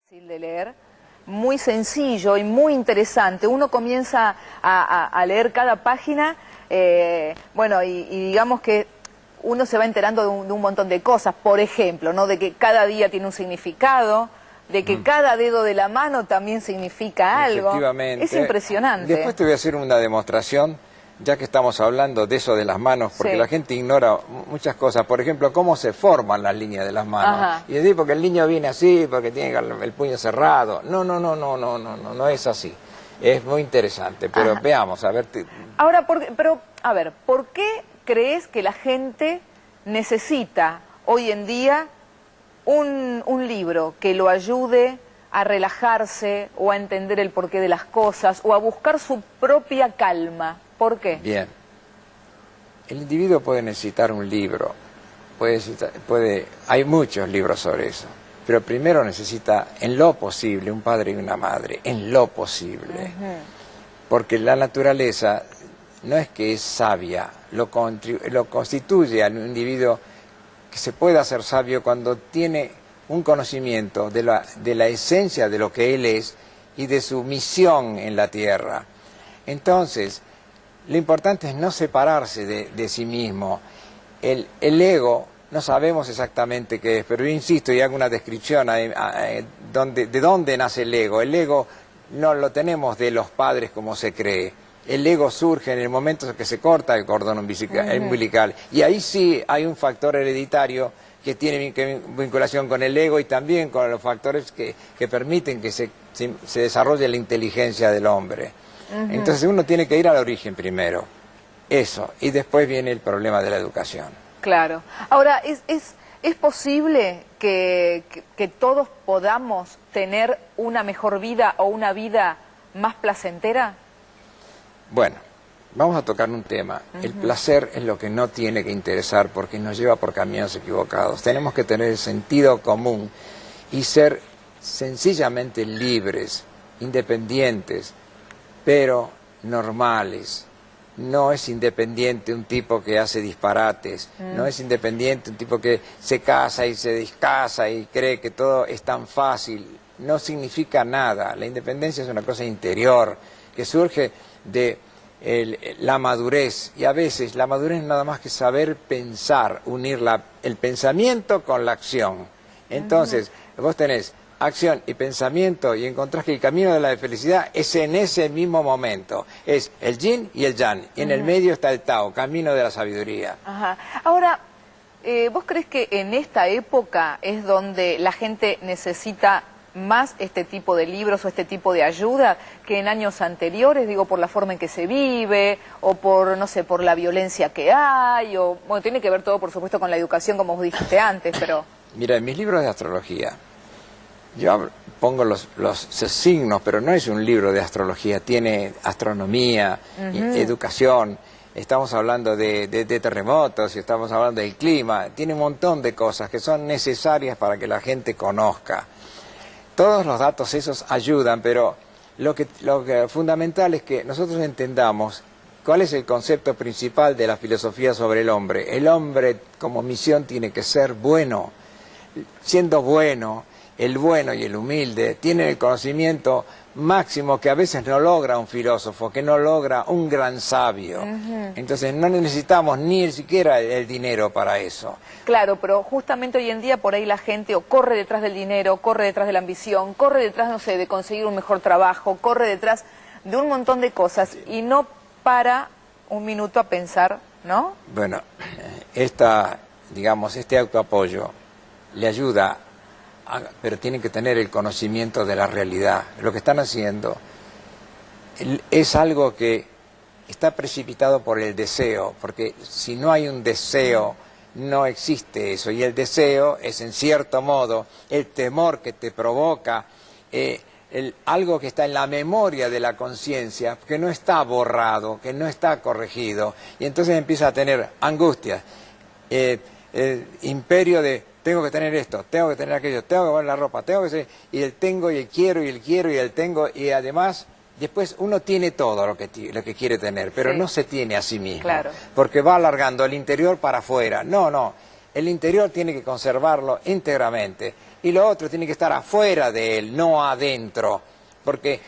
Fácil de leer, muy sencillo y muy interesante. Uno comienza a leer cada página, bueno, y digamos que uno se va enterando de un montón de cosas. Por ejemplo, ¿no? De que cada día tiene un significado, de que cada dedo de la mano también significa algo. Efectivamente. Es impresionante. Después te voy a hacer una demostración, ya que estamos hablando de eso de las manos, porque Sí. la gente ignora muchas cosas. Por ejemplo, cómo se forman las líneas de las manos. Ajá. Y decir, porque el niño viene así, porque tiene el puño cerrado. No es así. Es muy interesante, pero Ajá. veamos, a ver. Ahora, pero, a ver, ¿por qué crees que la gente necesita hoy en día un libro que lo ayude a relajarse o a entender el porqué de las cosas o a buscar su propia calma? ¿Por qué? Bien. El individuo puede necesitar un libro, hay muchos libros sobre eso, pero primero necesita, en lo posible, un padre y una madre, en lo posible. Porque la naturaleza no es que es sabia, lo constituye al individuo que se pueda hacer sabio cuando tiene un conocimiento de la esencia de lo que él es y de su misión en la tierra. Entonces, lo importante es no separarse de sí mismo. El ego, no sabemos exactamente qué es, pero yo insisto y hago una descripción de dónde nace el ego. El ego no lo tenemos de los padres como se cree. El ego surge en el momento en que se corta el cordón umbilical. Y ahí sí hay un factor hereditario que tiene vinculación con el ego y también con los factores que permiten que se desarrolle la inteligencia del hombre. Entonces uno tiene que ir al origen primero, eso, y después viene el problema de la educación. Claro. Ahora, ¿es posible que todos podamos tener una mejor vida o una vida más placentera? Bueno, vamos a tocar un tema. El placer es lo que no tiene que interesar porque nos lleva por caminos equivocados. Tenemos que tener el sentido común y ser sencillamente libres, independientes, pero normales. No es independiente un tipo que hace disparates, no es independiente un tipo que se casa y se descasa y cree que todo es tan fácil. No significa nada. La independencia es una cosa interior que surge de la madurez, y a veces la madurez es nada más que saber pensar, unir el pensamiento con la acción. Entonces, vos tenés acción y pensamiento y encontrás que el camino de la felicidad es en ese mismo momento. Es el yin y el yang, y en el medio está el Tao, camino de la sabiduría. Ajá. Ahora, ¿vos crees que en esta época es donde la gente necesita más este tipo de libros o este tipo de ayuda que en años anteriores? Digo, por la forma en que se vive, o por, no sé, por la violencia que hay, o, bueno, tiene que ver todo, por supuesto, con la educación, como vos dijiste antes, pero... Mira, en mis libros de astrología, yo pongo los signos, pero no es un libro de astrología, tiene astronomía, educación, estamos hablando de terremotos, y estamos hablando del clima, tiene un montón de cosas que son necesarias para que la gente conozca. Todos los datos esos ayudan, pero lo que fundamental es que nosotros entendamos cuál es el concepto principal de la filosofía sobre el hombre. El hombre como misión tiene que ser bueno. Siendo bueno, el bueno y el humilde tienen el conocimiento máximo que a veces no logra un filósofo, que no logra un gran sabio. Entonces no necesitamos ni siquiera el dinero para eso. Claro, pero justamente hoy en día por ahí la gente o corre detrás del dinero, corre detrás de la ambición, corre detrás, no sé, de conseguir un mejor trabajo, corre detrás de un montón de cosas y no para un minuto a pensar, ¿no? Bueno, digamos, este autoapoyo le ayuda, pero tienen que tener el conocimiento de la realidad. Lo que están haciendo es algo que está precipitado por el deseo, porque si no hay un deseo, no existe eso. Y el deseo es, en cierto modo, el temor que te provoca, algo que está en la memoria de la conciencia, que no está borrado, que no está corregido. Y entonces empieza a tener angustia, imperio de... tengo que tener esto, tengo que tener aquello, tengo que poner la ropa, tengo que ser... y el tengo y el quiero y el quiero y el tengo, y además después uno tiene todo lo que quiere tener, pero no se tiene a sí mismo, claro, porque va alargando el interior para afuera. No, El interior tiene que conservarlo íntegramente y lo otro tiene que estar afuera de él, no adentro. Porque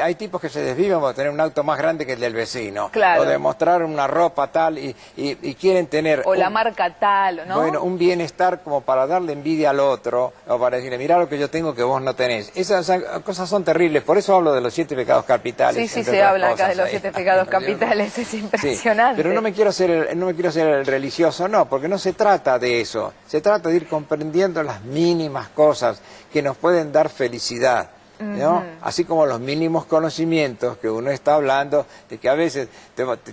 hay tipos que se desviven por tener un auto más grande que el del vecino. Claro. O de mostrar una ropa tal y quieren tener... O la marca tal, ¿no? Bueno, un bienestar como para darle envidia al otro, o para decirle, mirá lo que yo tengo que vos no tenés. Esas cosas son terribles, por eso hablo de los 7 pecados capitales. Sí, se habla acá de los 7 pecados capitales, es impresionante. Sí, pero no me quiero ser el religioso, no, porque no se trata de eso. Se trata de ir comprendiendo las mínimas cosas que nos pueden dar felicidad. ¿No? Así como los mínimos conocimientos que uno está hablando, de que a veces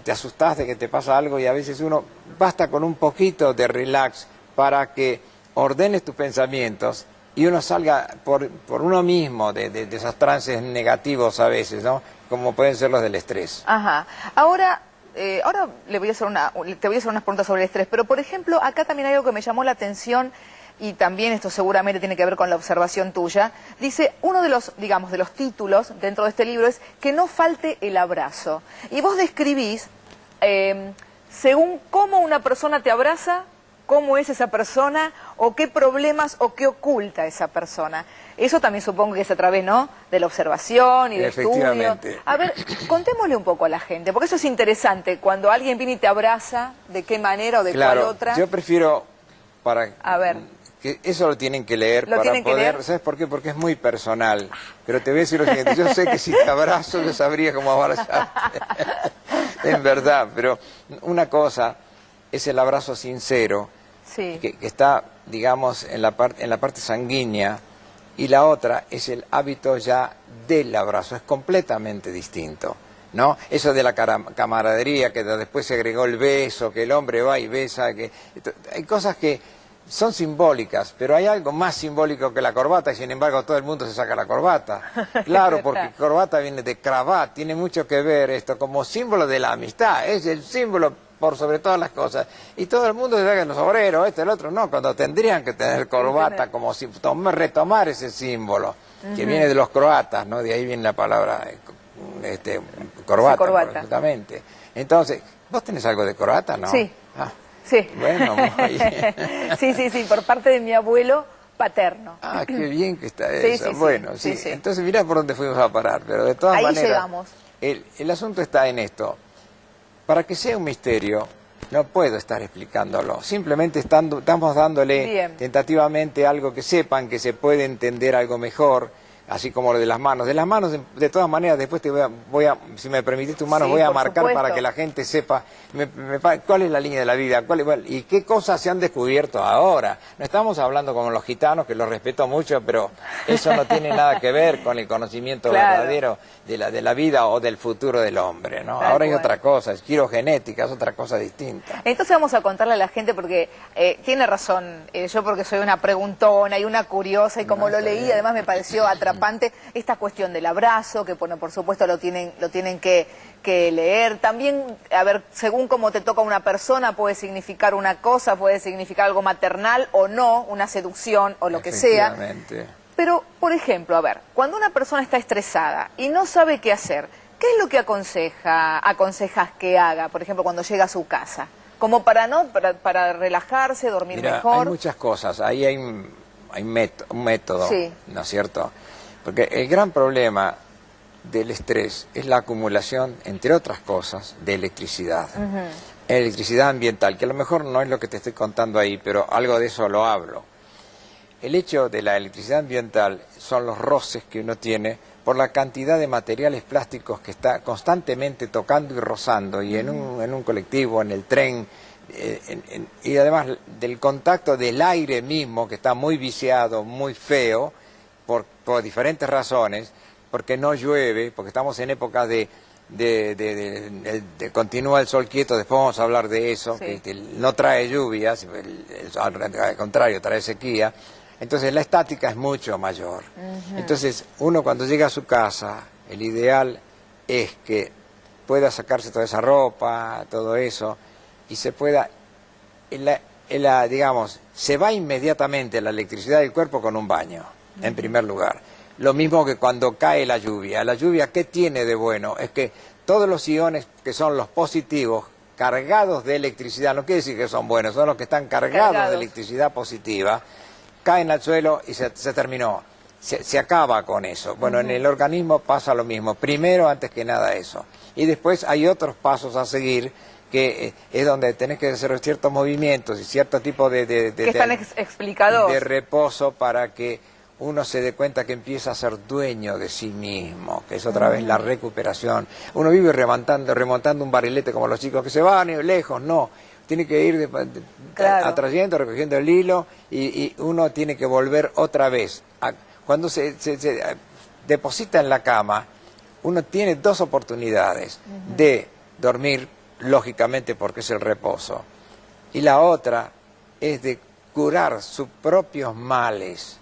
te asustás de que te pasa algo y a veces uno basta con un poquito de relax para que ordenes tus pensamientos y uno salga por uno mismo de esos trances negativos a veces, ¿no? Como pueden ser los del estrés. Ajá. Ahora te voy a hacer unas preguntas sobre el estrés, pero por ejemplo, acá también hay algo que me llamó la atención. Y también esto seguramente tiene que ver con la observación tuya. Dice, uno de los, digamos, de los títulos dentro de este libro es que no falte el abrazo. Y vos describís, según cómo una persona te abraza, cómo es esa persona, o qué problemas o qué oculta esa persona. Eso también supongo que es a través, ¿no?, de la observación y del estudio. A ver, contémosle un poco a la gente, porque eso es interesante. Cuando alguien viene y te abraza, ¿de qué manera o de cuál otra? Yo prefiero, a ver, que eso lo tienen que leer para poder... ¿Sabes por qué? Porque es muy personal. Pero te voy a decir lo siguiente, yo sé que si te abrazo yo sabría cómo abrazarte. En verdad, pero una cosa es el abrazo sincero, sí, que está, digamos, en la parte sanguínea, y la otra es el hábito ya del abrazo, es completamente distinto, ¿no? Eso de la camaradería, que después se agregó el beso, que el hombre va y besa, hay cosas que son simbólicas, pero hay algo más simbólico que la corbata y sin embargo todo el mundo se saca la corbata. Claro, porque corbata viene de cravat, tiene mucho que ver esto como símbolo de la amistad, es el símbolo por sobre todas las cosas. Y todo el mundo se saca los obreros, el otro, no, cuando tendrían que tener corbata, como si retomar ese símbolo, que viene de los croatas, ¿no? De ahí viene la palabra corbata, justamente. Entonces, ¿vos tenés algo de corbata, no? Sí. Ah. Sí. Bueno, muy bien. Sí, por parte de mi abuelo paterno. Ah, qué bien que está sí, eso. Sí, bueno, sí. Entonces mirá por dónde fuimos a parar, pero de todas maneras... Ahí llegamos. El asunto está en esto. Para que sea un misterio, no puedo estar explicándolo. Simplemente estamos dándole tentativamente algo que sepan, que se puede entender algo mejor, así como lo de las manos. De las manos, de todas maneras, después te voy a si me permitís tus manos, voy a marcar para que la gente sepa cuál es la línea de la vida, y qué cosas se han descubierto ahora. No estamos hablando como los gitanos, que los respeto mucho, pero eso no tiene nada que ver con el conocimiento verdadero de la vida o del futuro del hombre, ¿no? Ahora hay otra cosa, es quirogenética, es otra cosa distinta. Entonces vamos a contarle a la gente, porque tiene razón, yo porque soy una preguntona y una curiosa, y como lo leí, además me pareció atrapante esta cuestión del abrazo, que bueno, por supuesto lo tienen que leer. También, a ver, según cómo te toca una persona, puede significar una cosa, puede significar algo maternal o no, una seducción o lo que sea. Pero, por ejemplo, a ver, cuando una persona está estresada y no sabe qué hacer, ¿qué es lo que aconsejas que haga, por ejemplo, cuando llega a su casa? Como para relajarse, dormir mejor. Hay muchas cosas, ahí hay un método, ¿no es cierto? Porque el gran problema del estrés es la acumulación, entre otras cosas, de electricidad. Electricidad ambiental, que a lo mejor no es lo que te estoy contando ahí, pero algo de eso lo hablo. El hecho de la electricidad ambiental son los roces que uno tiene por la cantidad de materiales plásticos que está constantemente tocando y rozando, y en un colectivo, en el tren, y además del contacto del aire mismo, que está muy viciado, muy feo, por diferentes razones, porque no llueve, porque estamos en época de continúa el sol quieto, después vamos a hablar de eso, que no trae lluvias, al contrario, trae sequía. Entonces la estática es mucho mayor. Entonces uno cuando llega a su casa, el ideal es que pueda sacarse toda esa ropa, todo eso, y se pueda, digamos, se va inmediatamente la electricidad del cuerpo con un baño, en primer lugar. Lo mismo que cuando cae la lluvia. La lluvia, ¿qué tiene de bueno? Es que todos los iones que son los positivos cargados de electricidad, no quiere decir que son buenos, son los que están cargados de electricidad positiva, caen al suelo y se terminó. Se acaba con eso. Bueno, en el organismo pasa lo mismo. Primero, antes que nada, eso. Y después hay otros pasos a seguir, que es donde tenés que hacer ciertos movimientos y cierto tipo que están explicados. De reposo para que uno se dé cuenta que empieza a ser dueño de sí mismo, que es otra vez la recuperación. Uno vive remontando un barilete como los chicos que se van lejos, no. Tiene que ir atrayendo, recogiendo el hilo y uno tiene que volver otra vez. Cuando se deposita en la cama, uno tiene dos oportunidades de dormir, lógicamente porque es el reposo, y la otra es de curar sus propios males,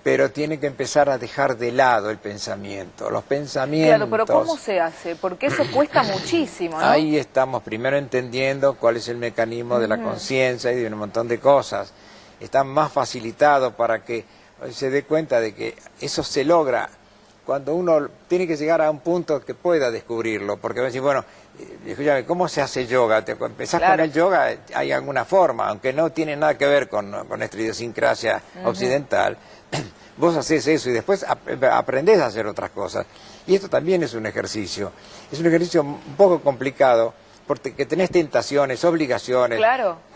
pero tiene que empezar a dejar de lado el pensamiento, los pensamientos. Claro, pero ¿cómo se hace? Porque eso cuesta muchísimo, ¿no? Ahí estamos primero entendiendo cuál es el mecanismo de la conciencia y de un montón de cosas. Está más facilitado para que se dé cuenta de que eso se logra cuando uno tiene que llegar a un punto que pueda descubrirlo, porque va a decir, bueno, escúchame, ¿cómo se hace yoga? Te empezás con el yoga, hay alguna forma, aunque no tiene nada que ver con nuestra idiosincrasia occidental, vos haces eso y después aprendés a hacer otras cosas. Y esto también es un ejercicio un poco complicado, porque tenés tentaciones, obligaciones,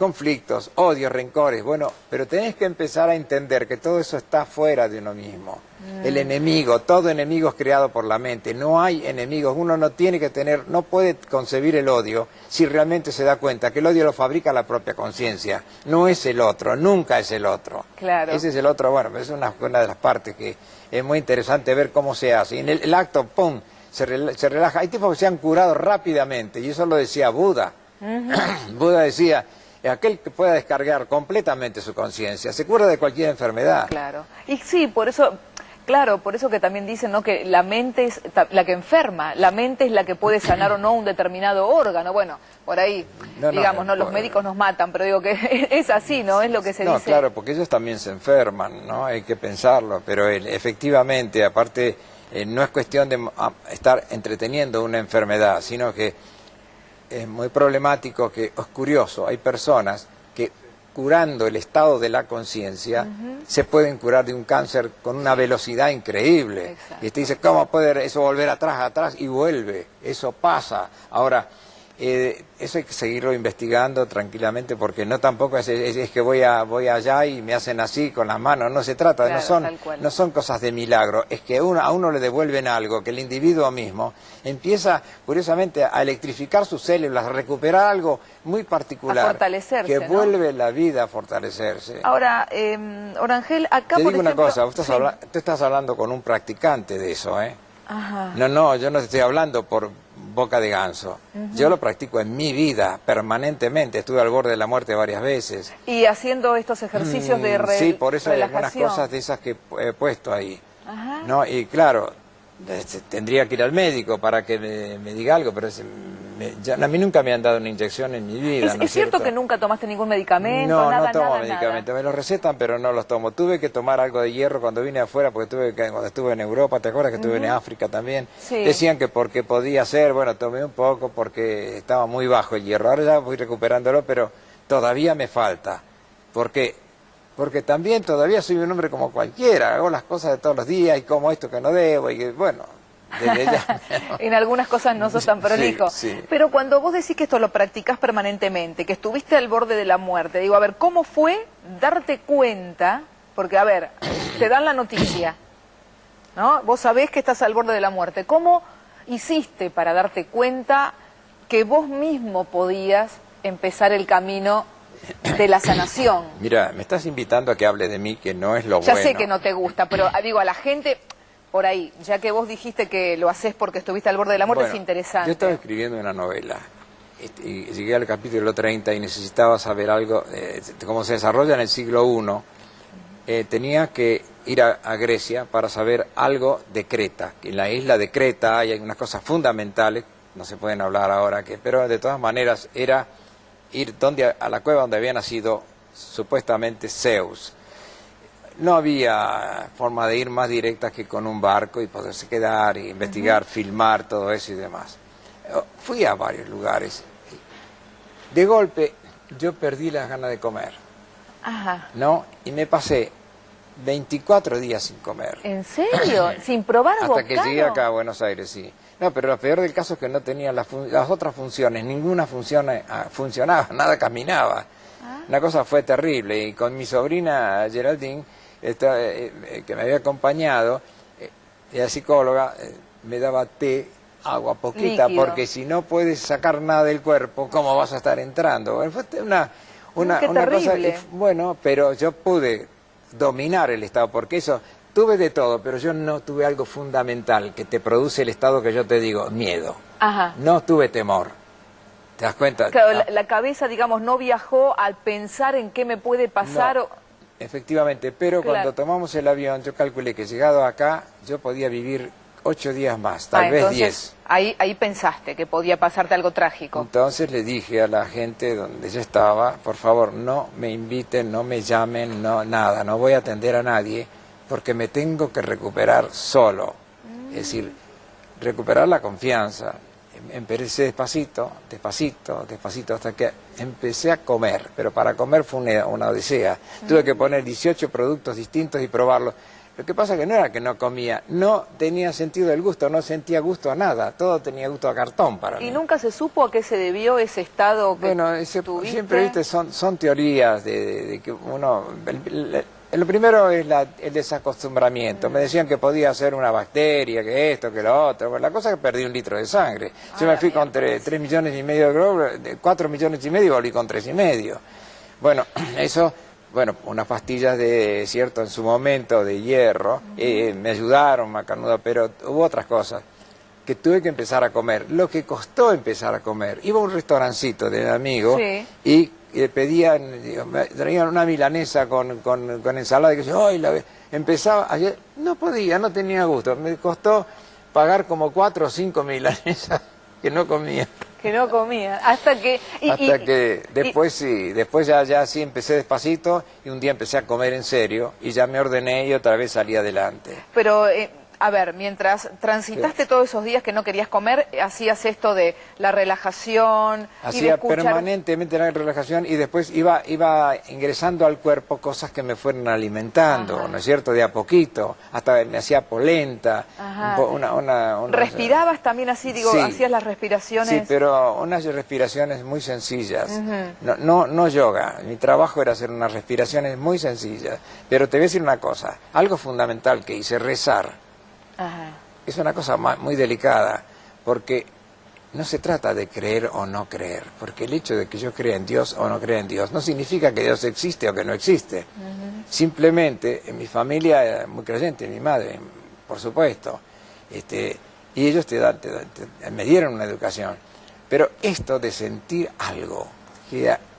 conflictos, odios, rencores, bueno, pero tenés que empezar a entender que todo eso está fuera de uno mismo. El enemigo, todo enemigo es creado por la mente, no hay enemigos, uno no puede concebir el odio si realmente se da cuenta que el odio lo fabrica la propia conciencia, no es el otro, nunca es el otro. Claro. Ese es el otro, bueno, es una de las partes que es muy interesante ver cómo se hace. Y en el acto, ¡pum!, se relaja. Hay tipos que se han curado rápidamente, y eso lo decía Buda. Buda decía, aquel que pueda descargar completamente su conciencia, se cura de cualquier enfermedad. Claro. Y sí, por eso que también dicen, ¿no?, que la mente es la que enferma, la mente es la que puede sanar o no un determinado órgano. Bueno, por ahí, los médicos nos matan, pero digo que es así, ¿no? Es lo que se dice. No, claro, porque ellos también se enferman, ¿no? Hay que pensarlo, pero efectivamente, aparte, no es cuestión de estar entreteniendo una enfermedad, sino que es muy problemático, que es curioso, hay personas que curando el estado de la conciencia se pueden curar de un cáncer con una velocidad increíble. Exacto. Y te dice, ¿cómo puede eso volver atrás? Y vuelve, eso pasa. Ahora, eso hay que seguirlo investigando tranquilamente, porque no tampoco es que voy allá y me hacen así con las manos, no se trata, no son cosas de milagro, es que a uno le devuelven algo, que el individuo mismo empieza curiosamente a electrificar sus células, a recuperar algo muy particular, a fortalecerse, que vuelve la vida a fortalecerse. Ahora, Orangel, acá te por digo ejemplo, una cosa, tú estás hablando con un practicante de eso, ¿eh? Ajá. No, yo no te estoy hablando por boca de ganso. Yo lo practico en mi vida permanentemente, estuve al borde de la muerte varias veces. Y haciendo estos ejercicios de relajación. Sí, por eso hay algunas cosas de esas que he puesto ahí. Ajá. ¿No? Y claro, tendría que ir al médico para que me diga algo, pero a mí nunca me han dado una inyección en mi vida. ¿Es cierto que nunca tomaste ningún medicamento? No tomo medicamentos, me los recetan pero no los tomo. Tuve que tomar algo de hierro cuando vine afuera, porque cuando estuve en Europa, ¿te acuerdas que estuve en África también? Sí. Decían que porque podía ser, bueno, tomé un poco porque estaba muy bajo el hierro. Ahora ya voy recuperándolo, pero todavía me falta. Porque también todavía soy un hombre como cualquiera, hago las cosas de todos los días y como esto que no debo, y que, bueno, desde ya. En algunas cosas no sos tan prolijo. Sí. Pero cuando vos decís que esto lo practicás permanentemente, que estuviste al borde de la muerte, digo, a ver, ¿cómo fue darte cuenta? Porque, a ver, te dan la noticia, ¿no? Vos sabés que estás al borde de la muerte. ¿Cómo hiciste para darte cuenta que vos mismo podías empezar el camino de la sanación? Mira, me estás invitando a que hable de mí, que no es lo ya bueno. Ya sé que no te gusta, pero digo, a la gente, por ahí, ya que vos dijiste que lo haces porque estuviste al borde de la muerte, es interesante. Yo estaba escribiendo una novela, y llegué al capítulo 30 y necesitaba saber algo, cómo se desarrolla en el siglo I. Tenía que ir a Grecia para saber algo de Creta, que en la isla de Creta hay unas cosas fundamentales, no se pueden hablar ahora, pero de todas maneras era ir a la cueva donde había nacido supuestamente Zeus. No había forma de ir más directa que con un barco y poderse quedar y investigar, filmar todo eso y demás. Fui a varios lugares de golpe yo perdí las ganas de comer, Ajá. ¿no? Y me pasé 24 días sin comer. ¿En serio? ¿Sin probar Hasta bocado? que llegué acá a Buenos Aires, sí. No, pero lo peor del caso es que no tenía las otras funciones, ninguna funcionaba, nada caminaba. Una cosa fue terrible, y con mi sobrina Geraldine, que me había acompañado, la psicóloga, me daba té, agua poquita, Líquido. porque si no puedes sacar nada del cuerpo, ¿cómo vas a estar entrando? Bueno, fue Qué una cosa, bueno, pero yo pude dominar el estado, porque eso, tuve de todo, pero yo no tuve algo fundamental que te produce el estado que yo te digo, miedo. Ajá. No tuve temor. ¿Te das cuenta? Claro, la cabeza, digamos, no viajó al pensar en qué me puede pasar. No, efectivamente, pero Claro. cuando tomamos el avión, yo calculé que llegado acá, yo podía vivir 8 días más, tal vez entonces, 10. Ahí pensaste que podía pasarte algo trágico. Entonces le dije a la gente donde yo estaba, por favor, no me inviten, no me llamen, no nada, no voy a atender a nadie, porque me tengo que recuperar solo. Es decir, recuperar la confianza. Empecé despacito, despacito, despacito, hasta que empecé a comer, pero para comer fue una odisea. Tuve que poner 18 productos distintos y probarlos. Lo que pasa que no era que no comía, no tenía sentido del gusto, no sentía gusto a nada, todo tenía gusto a cartón para mí. ¿Y nunca se supo a qué se debió ese estado que Bueno, tuviste? siempre, viste, son teorías de que uno... Lo primero es el desacostumbramiento. Me decían que podía ser una bacteria, que esto, que lo otro. Bueno, la cosa es que perdí 1 litro de sangre. Yo me fui con 3 millones y medio de glóbulos, 4 millones y medio y volví con 3,5. Bueno, eso, bueno, unas pastillas de, cierto, en su momento de hierro, me ayudaron, macanudo, pero hubo otras cosas que tuve que empezar a comer. Lo que costó empezar a comer. Iba a un restaurancito de un amigo y traían una milanesa con ensalada, y que yo, empezaba, ayer, no podía, no tenía gusto, me costó pagar como 4 o 5 milanesas que no comía. Que no comía, hasta que... después ya sí empecé despacito, y un día empecé a comer en serio, y ya me ordené y otra vez salí adelante. Pero... a ver, mientras transitaste todos esos días que no querías comer, hacías esto de la relajación... Hacía permanentemente la relajación, y después iba ingresando al cuerpo cosas que me fueron alimentando, ¿no es cierto? De a poquito, hasta me hacía polenta. ¿Respirabas también así, digo, sí, hacías las respiraciones? Sí, pero unas respiraciones muy sencillas, no yoga. Mi trabajo era hacer unas respiraciones muy sencillas, pero te voy a decir una cosa, algo fundamental que hice, rezar. Ajá. Es una cosa muy delicada, porque no se trata de creer o no creer, porque el hecho de que yo crea en Dios o no crea en Dios no significa que Dios existe o que no existe. Simplemente, en mi familia era muy creyente, mi madre, por supuesto, y ellos me dieron una educación. Pero esto de sentir algo,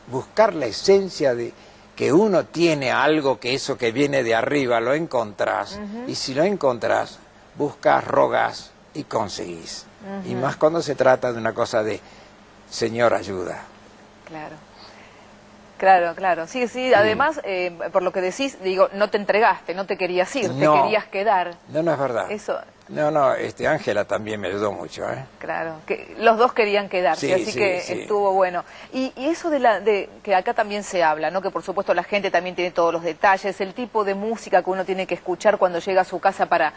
buscar la esencia de que uno tiene algo, que eso que viene de arriba lo encontrás, y si lo encontrás, buscas, rogas y conseguís. Y más cuando se trata de una cosa de Señor, ayuda. Claro. Sí, además, por lo que decís, digo, no te entregaste, no te querías ir, te querías quedar. No es verdad. Eso... No, Ángela también me ayudó mucho, ¿eh? Claro, que los dos querían quedarse, así que estuvo bueno. Y eso de que acá también se habla, ¿no? Que por supuesto la gente también tiene todos los detalles, el tipo de música que uno tiene que escuchar cuando llega a su casa para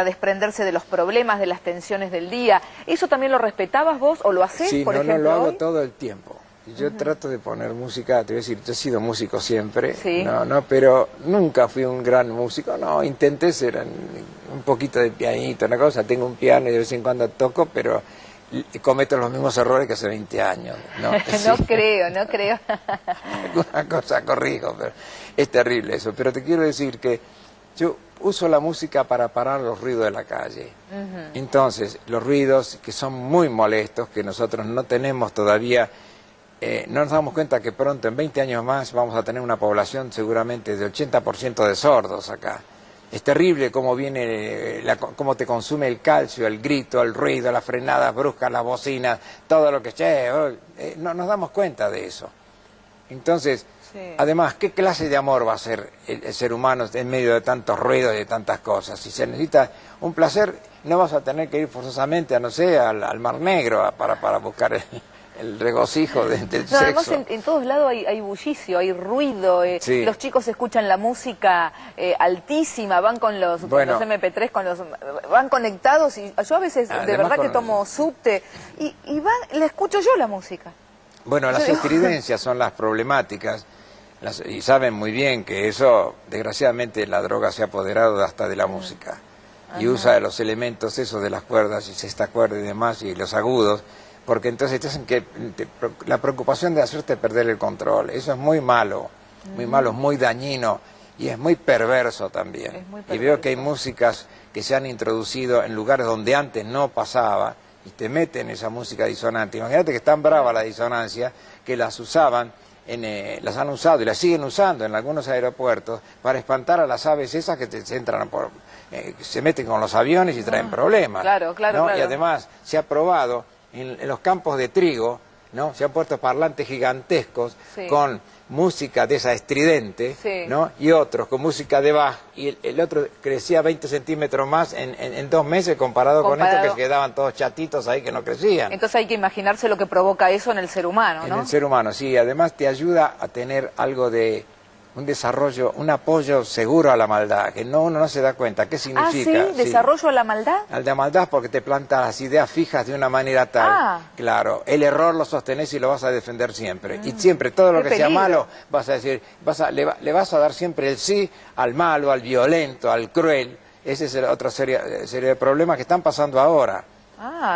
desprenderse de los problemas, de las tensiones del día. ¿Eso también lo respetabas vos o lo hacés, por ejemplo, lo hago hoy? todo el tiempo. Yo trato de poner música, te voy a decir, yo he sido músico siempre, sí. Pero nunca fui un gran músico, intenté ser un poquito de pianito, una cosa, tengo un piano y de vez en cuando toco, pero cometo los mismos errores que hace 20 años. No creo. Alguna cosa corrijo, pero es terrible eso. Pero te quiero decir que yo uso la música para parar los ruidos de la calle. Entonces, los ruidos que son muy molestos, que nosotros no tenemos todavía... no nos damos cuenta que pronto, en 20 años más, vamos a tener una población seguramente de 80% de sordos acá. Es terrible cómo cómo te consume el calcio, el grito, el ruido, las frenadas bruscas, las bocinas, todo lo que... no nos damos cuenta de eso. Entonces, además, ¿qué clase de amor va a ser el ser humano en medio de tantos ruidos y de tantas cosas? Si se necesita un placer, no vas a tener que ir forzosamente, al Mar Negro para buscar el regocijo del No, además sexo. en todos lados hay bullicio, hay ruido, Sí. los chicos escuchan la música altísima, van con los MP3, van conectados y yo a veces de Además, verdad que tomo subte y la escucho yo la música. Bueno, las estridencias son las problemáticas y saben muy bien que eso, desgraciadamente, la droga se ha apoderado hasta de la música y usa los elementos esos de las cuerdas y sexta cuerda y demás y los agudos, porque entonces te hacen que la preocupación de hacerte perder el control, eso es muy malo, es muy dañino y es muy perverso también. Es muy perverso. Y veo que hay músicas que se han introducido en lugares donde antes no pasaba y te meten esa música disonante. Imagínate que es tan brava la disonancia que las usaban, las han usado y las siguen usando en algunos aeropuertos para espantar a las aves esas que se entran se meten con los aviones y traen problemas. Claro. Y además se ha probado en los campos de trigo, ¿no? Se han puesto parlantes gigantescos con música de esa estridente, ¿no? Y otros con música de Bach, y el otro crecía 20 centímetros más en 2 meses comparado con estos que se quedaban todos chatitos ahí que no crecían. Entonces hay que imaginarse lo que provoca eso en el ser humano, ¿no? En el ser humano, sí. Además te ayuda a tener algo de un desarrollo, un apoyo seguro a la maldad, que uno no se da cuenta. ¿Qué significa? ¿Ah, sí? ¿Desarrollo a la maldad? Al de maldad porque te planta las ideas fijas de una manera tal. Claro, el error lo sostenés y lo vas a defender siempre. Y siempre, todo lo que sea malo, vas a decir, le vas a dar siempre el sí al malo, al violento, al cruel. Esa es otra serie de problemas que están pasando ahora.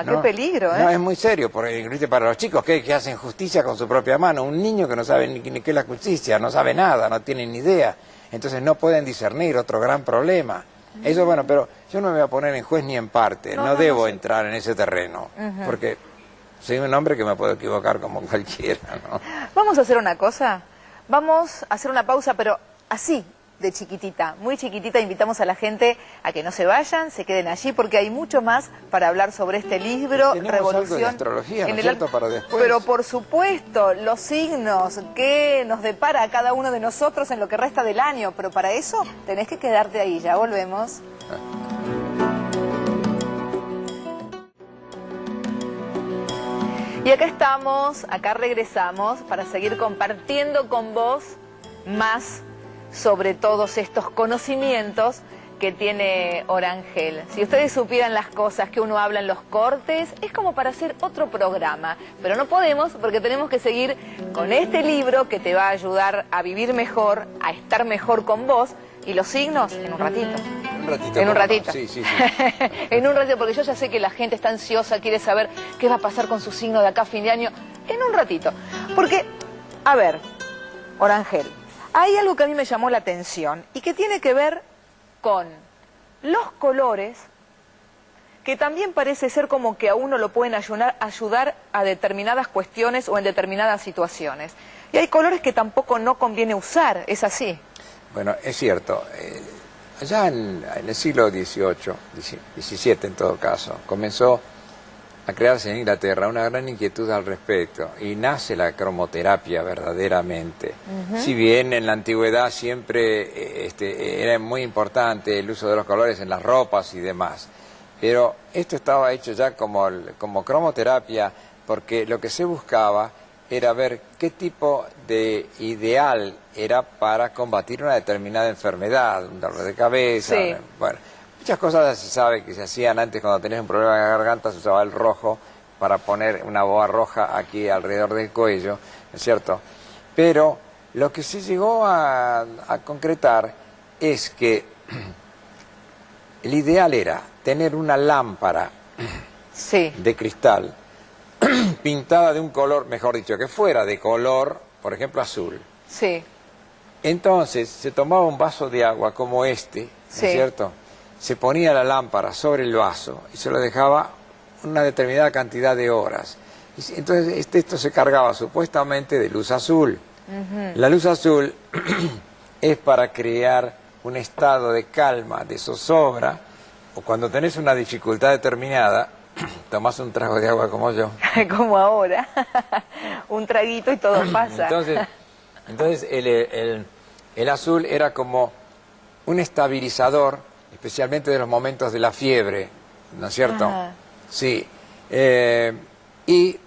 Qué peligro, ¿eh? No, es muy serio, porque para los chicos que hacen justicia con su propia mano, un niño que no sabe ni qué es la justicia, no sabe nada, no tiene ni idea, entonces no pueden discernir, otro gran problema. Eso bueno, pero yo no me voy a poner en juez ni en parte, no debo entrar en ese terreno, porque soy un hombre que me puedo equivocar como cualquiera, ¿no? Vamos a hacer una cosa, vamos a hacer una pausa, pero así, de chiquitita, muy chiquitita. Invitamos a la gente a que no se vayan, se queden allí porque hay mucho más para hablar sobre este libro, Revolución. Algo de astrología, ¿no es cierto? Para después. Pero por supuesto, los signos que nos depara a cada uno de nosotros en lo que resta del año, pero para eso tenés que quedarte ahí, ya volvemos. Y acá estamos, acá regresamos para seguir compartiendo con vos más sobre todos estos conocimientos que tiene Orangel. Si ustedes supieran las cosas que uno habla en los cortes, es como para hacer otro programa, pero no podemos porque tenemos que seguir con este libro que te va a ayudar a vivir mejor, a estar mejor con vos, y los signos en un ratito. En un ratito. Sí. En un ratito, porque yo ya sé que la gente está ansiosa, quiere saber qué va a pasar con su signo de acá a fin de año. En un ratito. Porque, a ver, Orangel, hay algo que a mí me llamó la atención y que tiene que ver con los colores, que también parece ser como que a uno lo pueden ayudar a determinadas cuestiones o en determinadas situaciones. Y hay colores que tampoco no conviene usar, ¿es así? Bueno, es cierto. Allá en el siglo XVIII, XVII en todo caso, comenzó a crearse en Inglaterra una gran inquietud al respecto y nace la cromoterapia verdaderamente. Si bien en la antigüedad siempre era muy importante el uso de los colores en las ropas y demás, pero esto estaba hecho ya como cromoterapia porque lo que se buscaba era ver qué tipo de ideal era para combatir una determinada enfermedad, un dolor de cabeza, bueno. Muchas cosas se sabe que se hacían antes cuando tenías un problema de garganta, se usaba el rojo para poner una boa roja aquí alrededor del cuello, ¿no es cierto? Pero lo que se llegó a concretar es que el ideal era tener una lámpara de cristal pintada de un color, mejor dicho, que fuera de color, por ejemplo, azul. Entonces se tomaba un vaso de agua como este, ¿no es cierto? Se ponía la lámpara sobre el vaso y se lo dejaba una determinada cantidad de horas. Entonces esto se cargaba supuestamente de luz azul. La luz azul es para crear un estado de calma, de zozobra, o cuando tenés una dificultad determinada, tomás un trago de agua como yo. Como ahora, un traguito y todo pasa. Entonces el azul era como un estabilizador, especialmente de los momentos de la fiebre, ¿no es cierto? Sí. Y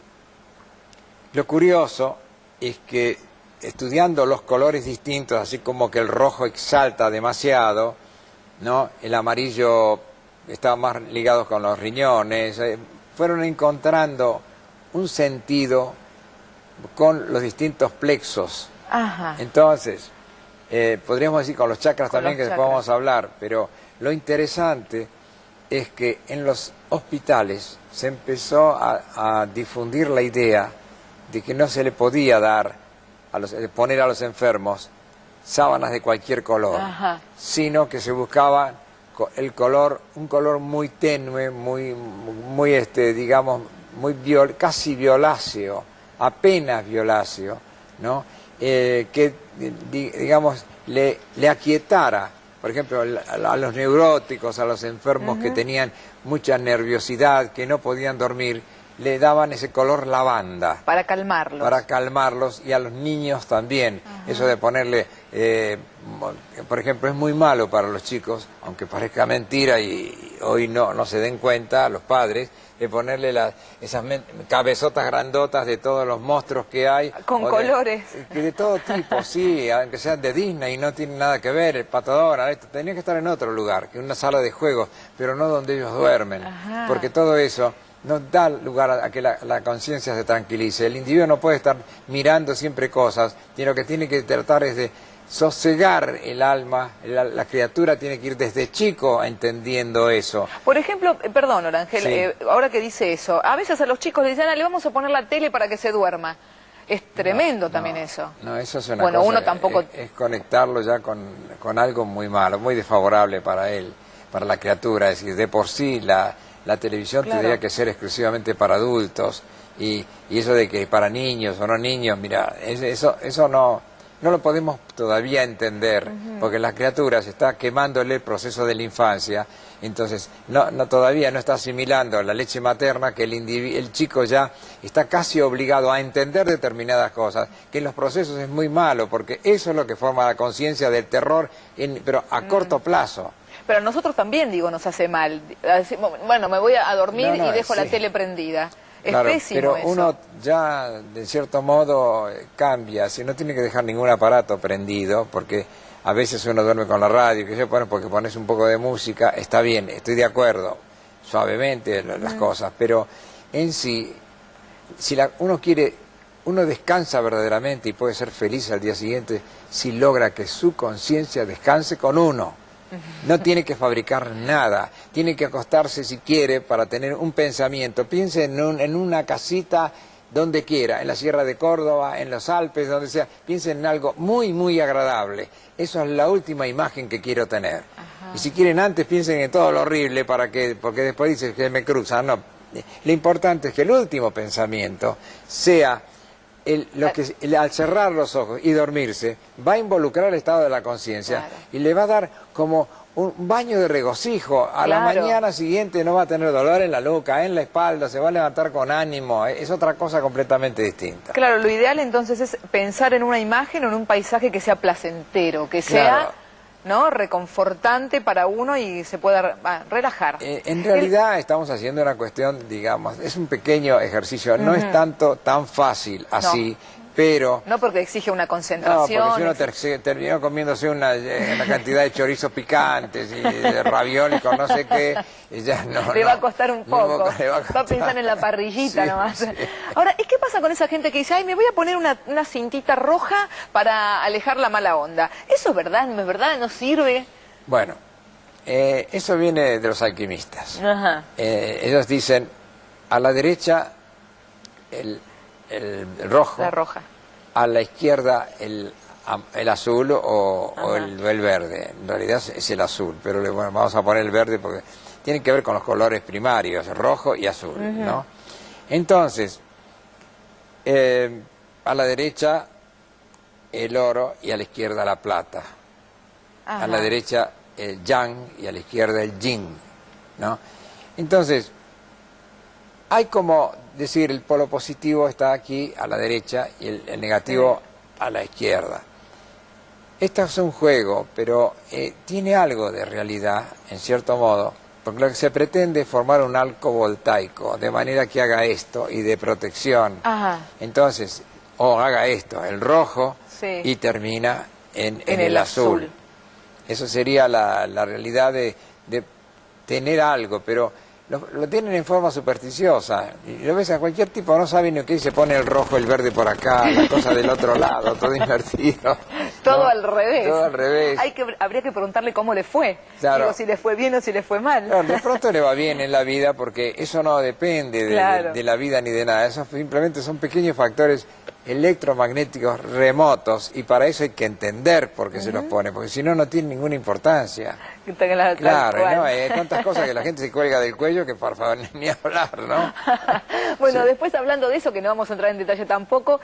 Lo curioso es que estudiando los colores distintos, así como que el rojo exalta demasiado, ¿no? El amarillo estaba más ligado con los riñones, fueron encontrando un sentido con los distintos plexos. Ajá. Entonces, podríamos decir con los chakras Con también, los que después vamos a hablar, pero lo interesante es que en los hospitales se empezó a difundir la idea de que no se le podía dar poner a los enfermos sábanas de cualquier color, Ajá. sino que se buscaba el color, un color muy tenue, muy digamos, casi violáceo, apenas violáceo, ¿no? Que digamos le aquietara, por ejemplo, a los neuróticos, a los enfermos que tenían mucha nerviosidad, que no podían dormir, le daban ese color lavanda. Para calmarlos. Para calmarlos, y a los niños también. Eso de ponerle, por ejemplo, es muy malo para los chicos, aunque parezca mentira y hoy no se den cuenta los padres, de ponerle esas cabezotas grandotas de todos los monstruos que hay. Con colores. De todo tipo, sí, aunque sean de Disney y no tienen nada que ver, el Pato Donald, esto tenía que estar en otro lugar, que en una sala de juegos, pero no donde ellos duermen, porque todo eso nos da lugar a que la conciencia se tranquilice. El individuo no puede estar mirando siempre cosas, sino que tiene que tratar de sosegar el alma. La criatura tiene que ir desde chico entendiendo eso. Por ejemplo, perdón, Orangel, Sí. ahora que dice eso, a veces a los chicos le dicen, le vamos a poner la tele para que se duerma. Es tremendo también eso. No, eso es una bueno, cosa, uno tampoco... es conectarlo ya con algo muy malo, muy desfavorable para él, para la criatura. Es decir, de por sí la televisión tendría que ser exclusivamente para adultos, y eso de que para niños o no niños, mira, eso no lo podemos todavía entender, porque las criaturas está quemándole el proceso de la infancia, entonces todavía no está asimilando la leche materna, que el chico ya está casi obligado a entender determinadas cosas, que en los procesos es muy malo, porque eso es lo que forma la conciencia del terror, pero a corto plazo. Pero a nosotros también, digo, nos hace mal. Bueno, me voy a dormir y dejo la tele prendida. Es claro, pésimo pero eso. uno ya, de cierto modo, cambia. Si no tiene que dejar ningún aparato prendido, porque a veces uno duerme con la radio, porque pones un poco de música, está bien, estoy de acuerdo, suavemente las cosas, pero en sí, si uno descansa verdaderamente y puede ser feliz al día siguiente si logra que su conciencia descanse con uno. No tiene que fabricar nada, tiene que acostarse si quiere para tener un pensamiento. Piense en una casita donde quiera, en la Sierra de Córdoba, en los Alpes, donde sea. Piense en algo muy, muy agradable. Eso es la última imagen que quiero tener. Ajá. Y si quieren antes, piensen en todo lo horrible, porque después dicen que me cruzan. No. Lo importante es que el último pensamiento sea... al cerrar los ojos y dormirse, va a involucrar el estado de la conciencia, y le va a dar como un baño de regocijo. A la mañana siguiente no va a tener dolor en la nuca, en la espalda, se va a levantar con ánimo, es otra cosa completamente distinta. Claro, lo ideal entonces es pensar en una imagen o en un paisaje que sea placentero, que sea... ¿no? Reconfortante para uno y se pueda relajar. En realidad estamos haciendo una cuestión, digamos, es un pequeño ejercicio, no es tan fácil así, pero... No, porque exige una concentración. No, porque si uno terminó comiéndose una cantidad de chorizos picantes y de ravioli con no sé qué, y ya no... Le va a costar un poco, va a pensar en la parrillita nomás. Sí. Ahora, ¿y qué pasa con esa gente que dice, ay, me voy a poner una cintita roja para alejar la mala onda? ¿Eso es verdad? ¿No es verdad? ¿No sirve? Bueno, eso viene de los alquimistas. Ajá. Ellos dicen, a la derecha el rojo, la roja, a la izquierda el azul o el verde. En realidad es el azul, pero bueno, vamos a poner el verde porque tiene que ver con los colores primarios, rojo y azul, ¿no? Entonces, a la derecha el oro y a la izquierda la plata. A la derecha el yang y a la izquierda el yin, ¿no? Entonces, hay como decir, el polo positivo está aquí a la derecha y el negativo a la izquierda. Esto es un juego, pero tiene algo de realidad, en cierto modo, Porque lo que se pretende es formar un arco voltaico, de manera que haga esto y de protección. Ajá. Entonces, o haga esto, el rojo, Sí. y termina en En el el azul. azul. Eso sería la realidad de tener algo, pero lo tienen en forma supersticiosa. Y lo ves a cualquier tipo, no sabe ni qué, se pone el rojo, el verde por acá, la cosa del otro lado, todo invertido. Todo ¿no? al revés. Todo al revés. Habría que preguntarle cómo le fue. Claro. Digo, si le fue bien o si le fue mal. Claro, de pronto le va bien en la vida porque eso no depende Claro. de la vida ni de nada. Eso simplemente son pequeños factores electromagnéticos remotos y para eso hay que entender por qué se los pone, porque si no, no tiene ninguna importancia. Tal Claro, cual. ¿no? Hay tantas cosas que la gente se cuelga del cuello que por favor ni hablar, ¿no? Bueno, Sí. después hablando de eso, que no vamos a entrar en detalle tampoco,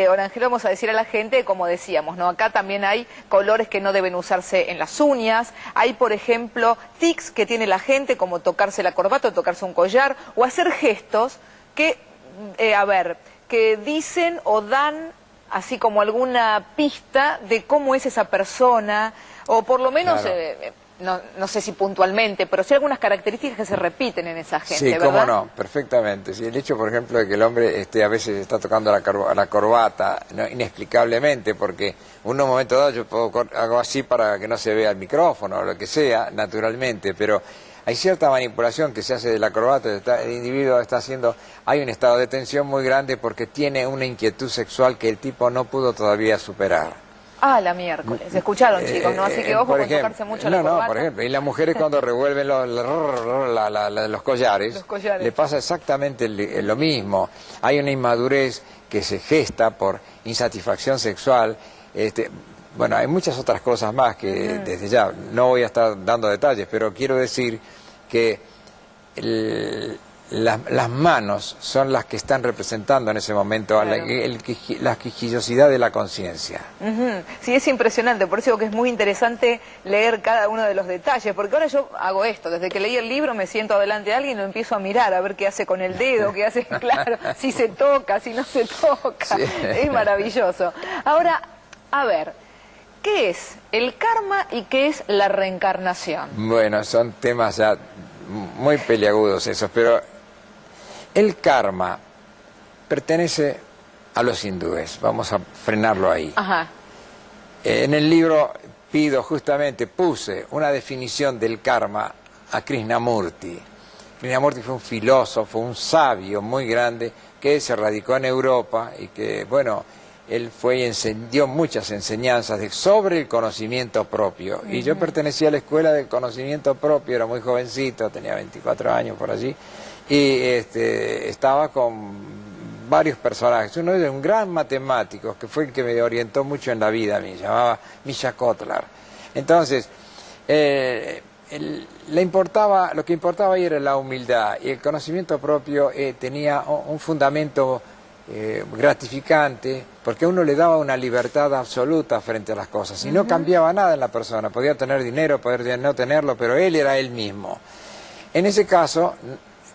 Orangelo, vamos a decir a la gente, como decíamos, ¿no? Acá también hay colores que no deben usarse en las uñas, hay, por ejemplo, tics que tiene la gente, como tocarse la corbata o tocarse un collar, o hacer gestos que, que dicen o dan así como alguna pista de cómo es esa persona, o por lo menos... Claro. No sé si puntualmente, pero sí algunas características que se repiten en esa gente, Sí, ¿verdad? cómo no, perfectamente. Sí, el hecho, por ejemplo, de que el hombre a veces está tocando la corbata, ¿no? Inexplicablemente, porque en un momento dado yo hago así para que no se vea el micrófono o lo que sea, naturalmente, pero hay cierta manipulación que se hace de la corbata, el individuo está haciendo, hay un estado de tensión muy grande porque tiene una inquietud sexual que el tipo no pudo todavía superar. Ah, la miércoles. Escucharon, chicos, ¿no? Así que ojo con tocarse mucho la corbata. No, por ejemplo, y las mujeres cuando revuelven los collares, le pasa exactamente lo mismo. Hay una inmadurez que se gesta por insatisfacción sexual. Bueno, hay muchas otras cosas más que desde ya no voy a estar dando detalles, pero quiero decir que las manos son las que están representando en ese momento Claro. la quisquillosidad de la conciencia. Sí, es impresionante, por eso digo que es muy interesante leer cada uno de los detalles, porque ahora yo hago esto, desde que leí el libro me siento delante de alguien y lo empiezo a mirar, a ver qué hace con el dedo, qué hace, claro, si se toca, si no se toca, Sí. Es maravilloso. Ahora, a ver, ¿qué es el karma y qué es la reencarnación? Bueno, son temas ya muy peliagudos esos, pero el karma pertenece a los hindúes, vamos a frenarlo ahí. Ajá. En el libro puse una definición del karma a Krishnamurti. Krishnamurti fue un filósofo, un sabio muy grande que se radicó en Europa y que, bueno, él fue y dio muchas enseñanzas sobre el conocimiento propio. Y yo pertenecía a la escuela del conocimiento propio, era muy jovencito, tenía 24 años por allí, y estaba con varios personajes. Uno de ellos, un gran matemático, que fue el que me orientó mucho en la vida, me llamaba Misha Kotlar. Entonces, lo que importaba ahí era la humildad, y el conocimiento propio tenía un fundamento gratificante, porque a uno le daba una libertad absoluta frente a las cosas, y no cambiaba nada en la persona. Podía tener dinero, poder no tenerlo, pero él era él mismo. En ese caso,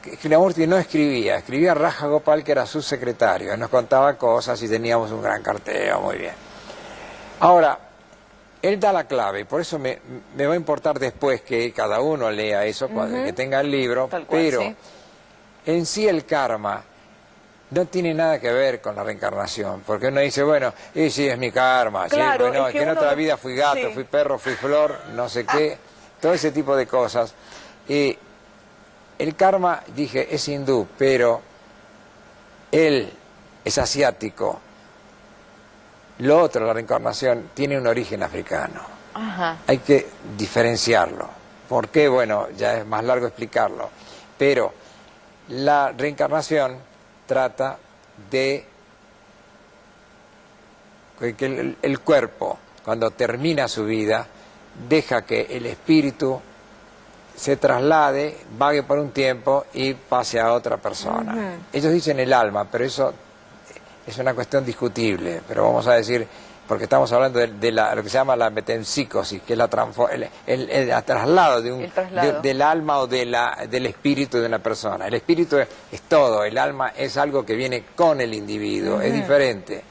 Krishnamurti no escribía Raja Gopal, que era su secretario, él nos contaba cosas y teníamos un gran carteo, muy bien. Ahora, él da la clave, por eso me va a importar después que cada uno lea eso, que tenga el libro, Tal cual, pero sí. En sí el karma no tiene nada que ver con la reencarnación, porque uno dice, bueno, y sí, es mi karma, Claro, ¿sí? Bueno, es que en uno... otra vida fui gato, Sí. fui perro, fui flor, no sé qué, todo ese tipo de cosas. Y el karma, dije, es hindú, pero él es asiático. Lo otro, la reencarnación, tiene un origen africano. Ajá. Hay que diferenciarlo. ¿Por qué? Bueno, ya es más largo explicarlo. Pero la reencarnación trata de que el cuerpo, cuando termina su vida, deja que el espíritu se traslade, vague por un tiempo y pase a otra persona. Ellos dicen el alma, pero eso es una cuestión discutible, pero vamos a decir, porque estamos hablando de lo que se llama la metempsicosis, que es el traslado, del alma o del espíritu de una persona. El espíritu es todo, el alma es algo que viene con el individuo, es diferente.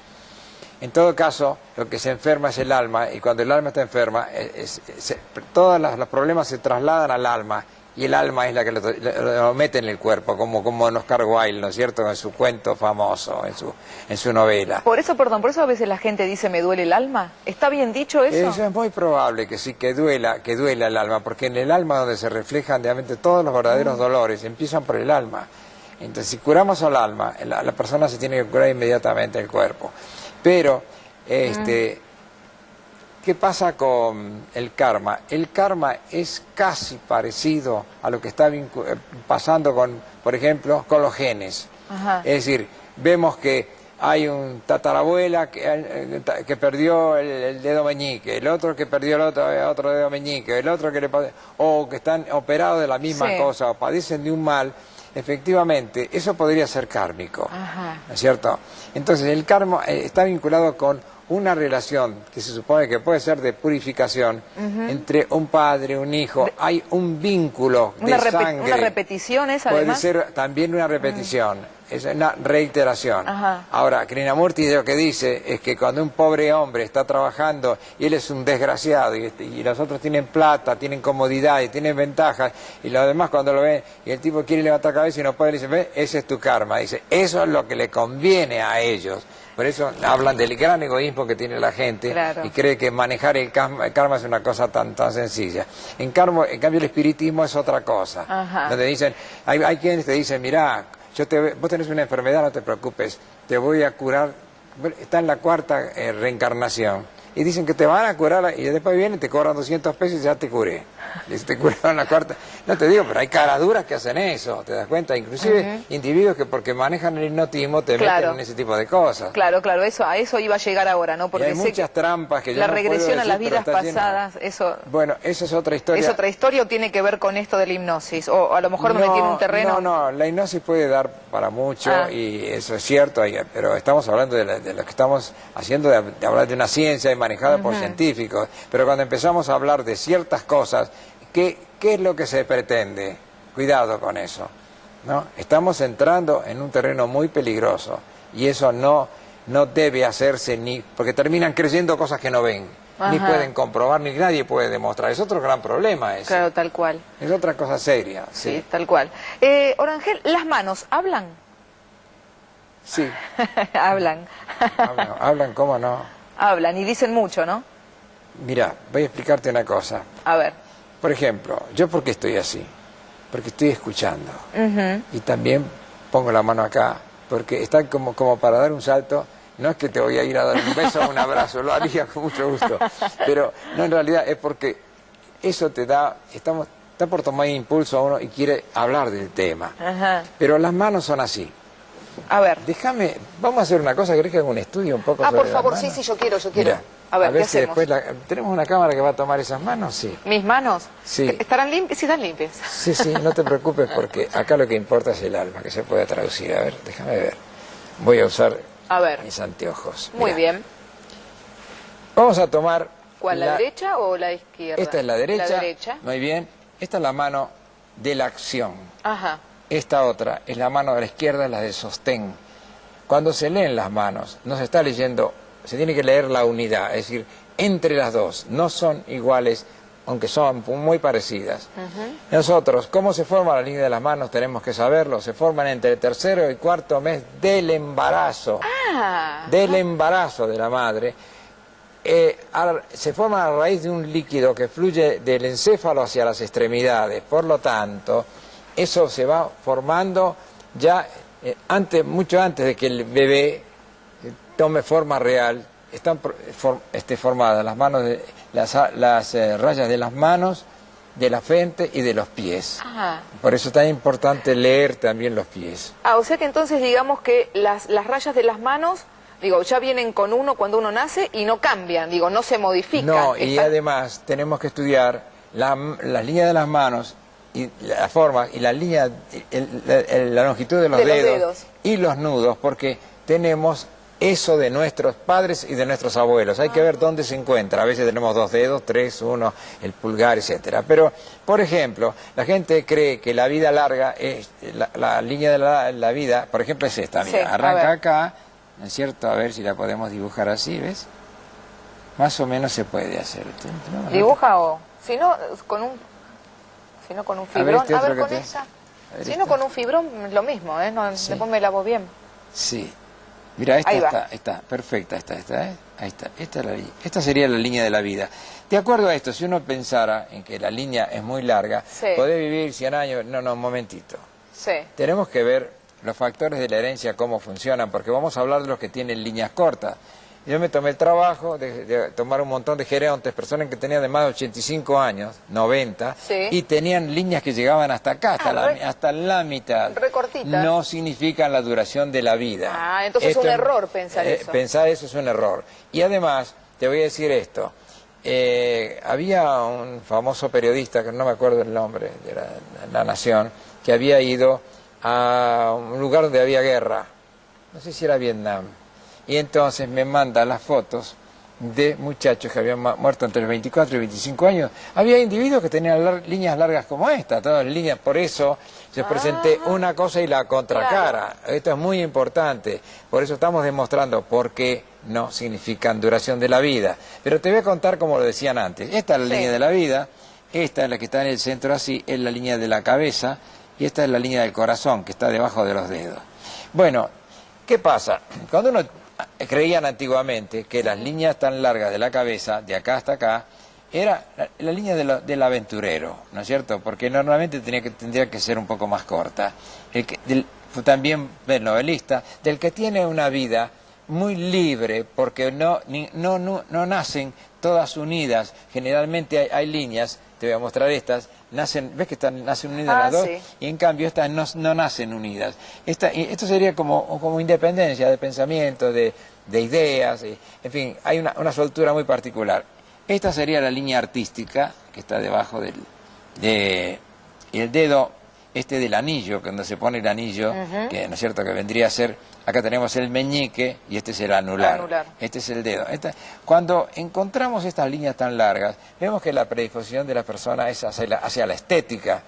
En todo caso, lo que se enferma es el alma, y cuando el alma está enferma, todos los problemas se trasladan al alma, y el alma es la que lo mete en el cuerpo, como Oscar Wilde, ¿no es cierto?, en su cuento famoso, en su novela. Por eso a veces la gente dice me duele el alma. ¿Está bien dicho eso? Eso es muy probable que sí, que duela el alma, porque en el alma donde se reflejan realmente todos los verdaderos dolores, empiezan por el alma. Entonces, si curamos al alma, la persona se tiene que curar inmediatamente el cuerpo. Pero, ¿qué pasa con el karma? El karma es casi parecido a lo que está pasando con, por ejemplo, con los genes. Ajá. Es decir, vemos que hay un tatarabuela que perdió el dedo meñique, el otro que perdió el otro dedo meñique, el otro o que están operados de la misma cosa, o padecen de un mal. Efectivamente, eso podría ser kármico, ¿no es cierto? Entonces, el karma está vinculado con una relación que se supone que puede ser de purificación entre un padre, un hijo. Hay un vínculo de sangre. ¿Una repetición es además? Puede ser también una repetición, es una reiteración. Ahora, Krishnamurti lo que dice es que cuando un pobre hombre está trabajando y él es un desgraciado y los otros tienen plata, tienen comodidad y tienen ventajas, y los demás cuando lo ven y el tipo quiere levantar la cabeza y no puede, le dice, ve, ese es tu karma. Dice, eso es lo que le conviene a ellos. Por eso hablan del gran egoísmo que tiene la gente y cree que manejar el karma es una cosa tan sencilla. En cambio, el espiritismo es otra cosa. Donde dicen, hay quienes te dicen, mirá, vos tenés una enfermedad, no te preocupes, te voy a curar, está en la cuarta reencarnación. Y dicen que te van a curar y después vienen, te cobran 200 pesos y ya te curé. Te curaron la cuarta. No te digo, pero hay caraduras que hacen eso, ¿te das cuenta? Inclusive individuos que porque manejan el hipnotismo te meten en ese tipo de cosas. Claro, a eso iba a llegar ahora, ¿no? Porque hay muchas trampas que yo la no regresión puedo decir, a las vidas pasadas, eso... Bueno, eso es otra historia. ¿Es otra historia o tiene que ver con esto de la hipnosis? O a lo mejor me metí en un terreno... No, la hipnosis puede dar para mucho y eso es cierto, pero estamos hablando de lo que estamos haciendo, de hablar de una ciencia y manejada por científicos. Pero cuando empezamos a hablar de ciertas cosas, ¿qué es lo que se pretende? Cuidado con eso, ¿no? Estamos entrando en un terreno muy peligroso y eso no debe hacerse porque terminan creyendo cosas que no ven, ni pueden comprobar, ni nadie puede demostrar. Es otro gran problema ese. Claro, tal cual. Es otra cosa seria. Sí, tal cual. Orangel, ¿las manos hablan? Sí. Hablan. Hablan, ¿cómo no? Hablan y dicen mucho, ¿no? Mira, voy a explicarte una cosa. A ver. Por ejemplo, ¿yo por qué estoy así? Porque estoy escuchando. Y también pongo la mano acá, porque está como para dar un salto. No es que te voy a ir a dar un beso o un abrazo, lo haría con mucho gusto. Pero no, en realidad es porque eso te da, está por tomar impulso a uno y quiere hablar del tema. Pero las manos son así. A ver. Déjame, vamos a hacer una cosa, ¿querés que haga un estudio un poco sobre por favor, las manos? sí, yo quiero. Mira, a ver, ¿qué si hacemos? después ¿tenemos una cámara que va a tomar esas manos? Sí. ¿Mis manos? Sí. ¿Estarán limpias? Sí, están limpias. Sí, no te preocupes porque acá lo que importa es el alma, que se puede traducir. A ver, déjame ver. Voy a usar mis anteojos. Muy bien. Vamos a tomar... ¿Cuál, la derecha o la izquierda? Esta es la derecha. La derecha. Muy bien. Esta es la mano de la acción. Esta otra es la mano de la izquierda, la de sostén. Cuando se leen las manos, no se está leyendo, se tiene que leer la unidad, es decir, entre las dos, no son iguales, aunque son muy parecidas. Nosotros, ¿cómo se forma la línea de las manos? Tenemos que saberlo, se forman entre el tercero y cuarto mes del embarazo, del embarazo de la madre. Se forman a raíz de un líquido que fluye del encéfalo hacia las extremidades, por lo tanto, eso se va formando ya mucho antes de que el bebé tome forma real. Están formadas las manos, las rayas de las manos, de la frente y de los pies. Por eso es tan importante leer también los pies. O sea que entonces digamos que las rayas de las manos, ya vienen con uno cuando uno nace y no cambian, no se modifican. No, y además tenemos que estudiar las líneas de las manos y la forma y la línea, la longitud de los dedos y los nudos, porque tenemos eso de nuestros padres y de nuestros abuelos. Hay que ver dónde se encuentra. A veces tenemos 2 dedos, 3, 1, el pulgar, etcétera. Pero, por ejemplo, la gente cree que la vida larga es la línea de la vida, por ejemplo, es esta. Mira, arranca acá, ¿no es cierto? A ver si la podemos dibujar así, ¿ves? Más o menos se puede hacer. ¿Dibuja o...? Si no, con un... Si no con un fibrón, este a ver otro con que esa. ver Si este. no con un fibrón, lo mismo, no, Sí. después me lavo bien. Sí. Mira, esta Ahí va. está perfecta, ¿eh? Ahí está. Esta es la línea. Esta sería la línea de la vida. De acuerdo a esto, si uno pensara en que la línea es muy larga, Sí. podés vivir 100 años. No, un momentito. Sí. Tenemos que ver los factores de la herencia, cómo funcionan, porque vamos a hablar de los que tienen líneas cortas. Yo me tomé el trabajo de tomar un montón de gerontes, personas que tenían de más de 85 años, 90, Sí. y tenían líneas que llegaban hasta acá, hasta la mitad. Recortitas. No significan la duración de la vida. Ah, entonces es un error pensar eso. Pensar eso es un error. Y además, te voy a decir esto. Había un famoso periodista, que no me acuerdo el nombre, de la Nación, que había ido a un lugar donde había guerra. No sé si era Vietnam. Y entonces me manda las fotos de muchachos que habían muerto entre los 24 y 25 años. Había individuos que tenían líneas largas como esta, todas líneas. Por eso yo presenté una cosa y la contracara. Claro. Esto es muy importante. Por eso estamos demostrando por qué no significan duración de la vida. Pero te voy a contar como lo decían antes. Esta es la línea de la vida, esta es la que está en el centro así, es la línea de la cabeza, y esta es la línea del corazón, que está debajo de los dedos. Bueno, ¿qué pasa? Cuando uno creían antiguamente que las líneas tan largas de la cabeza, de acá hasta acá, era la línea del aventurero, ¿no es cierto? Porque normalmente tendría que ser un poco más corta. También del novelista, del que tiene una vida muy libre, porque no nacen todas unidas. Generalmente hay líneas, te voy a mostrar estas, ¿ves que nacen unidas las dos? Sí. Y en cambio estas no nacen unidas. Esto sería como independencia de pensamiento, de ideas, en fin, hay una soltura muy particular. Esta sería la línea artística, que está debajo y el dedo del anillo, cuando se pone el anillo, que no es cierto que vendría a ser, acá tenemos el meñique y este es el anular. Este es el dedo. Cuando encontramos estas líneas tan largas, vemos que la predisposición de la persona es hacia la estética.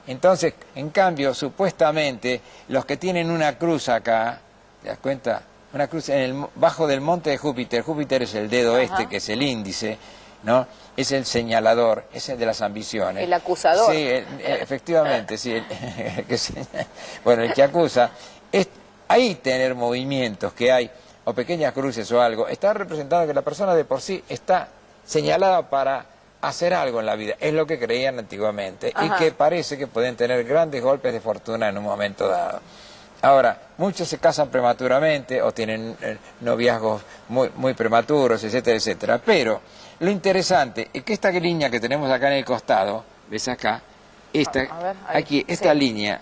Entonces, en cambio, supuestamente, los que tienen una cruz acá, ¿te das cuenta? Una cruz bajo del monte de Júpiter. Júpiter es el dedo que es el índice, ¿no? Es el señalador, es el de las ambiciones. El acusador. Sí, efectivamente, sí. Bueno, el que acusa. Ahí tener movimientos que hay, o pequeñas cruces o algo, está representando que la persona de por sí está señalada para hacer algo en la vida. Es lo que creían antiguamente. Y que parece que pueden tener grandes golpes de fortuna en un momento dado. Ahora, muchos se casan prematuramente o tienen noviazgos muy prematuros, etcétera, etcétera. Pero lo interesante es que esta línea que tenemos acá en el costado, ¿ves acá? Esta línea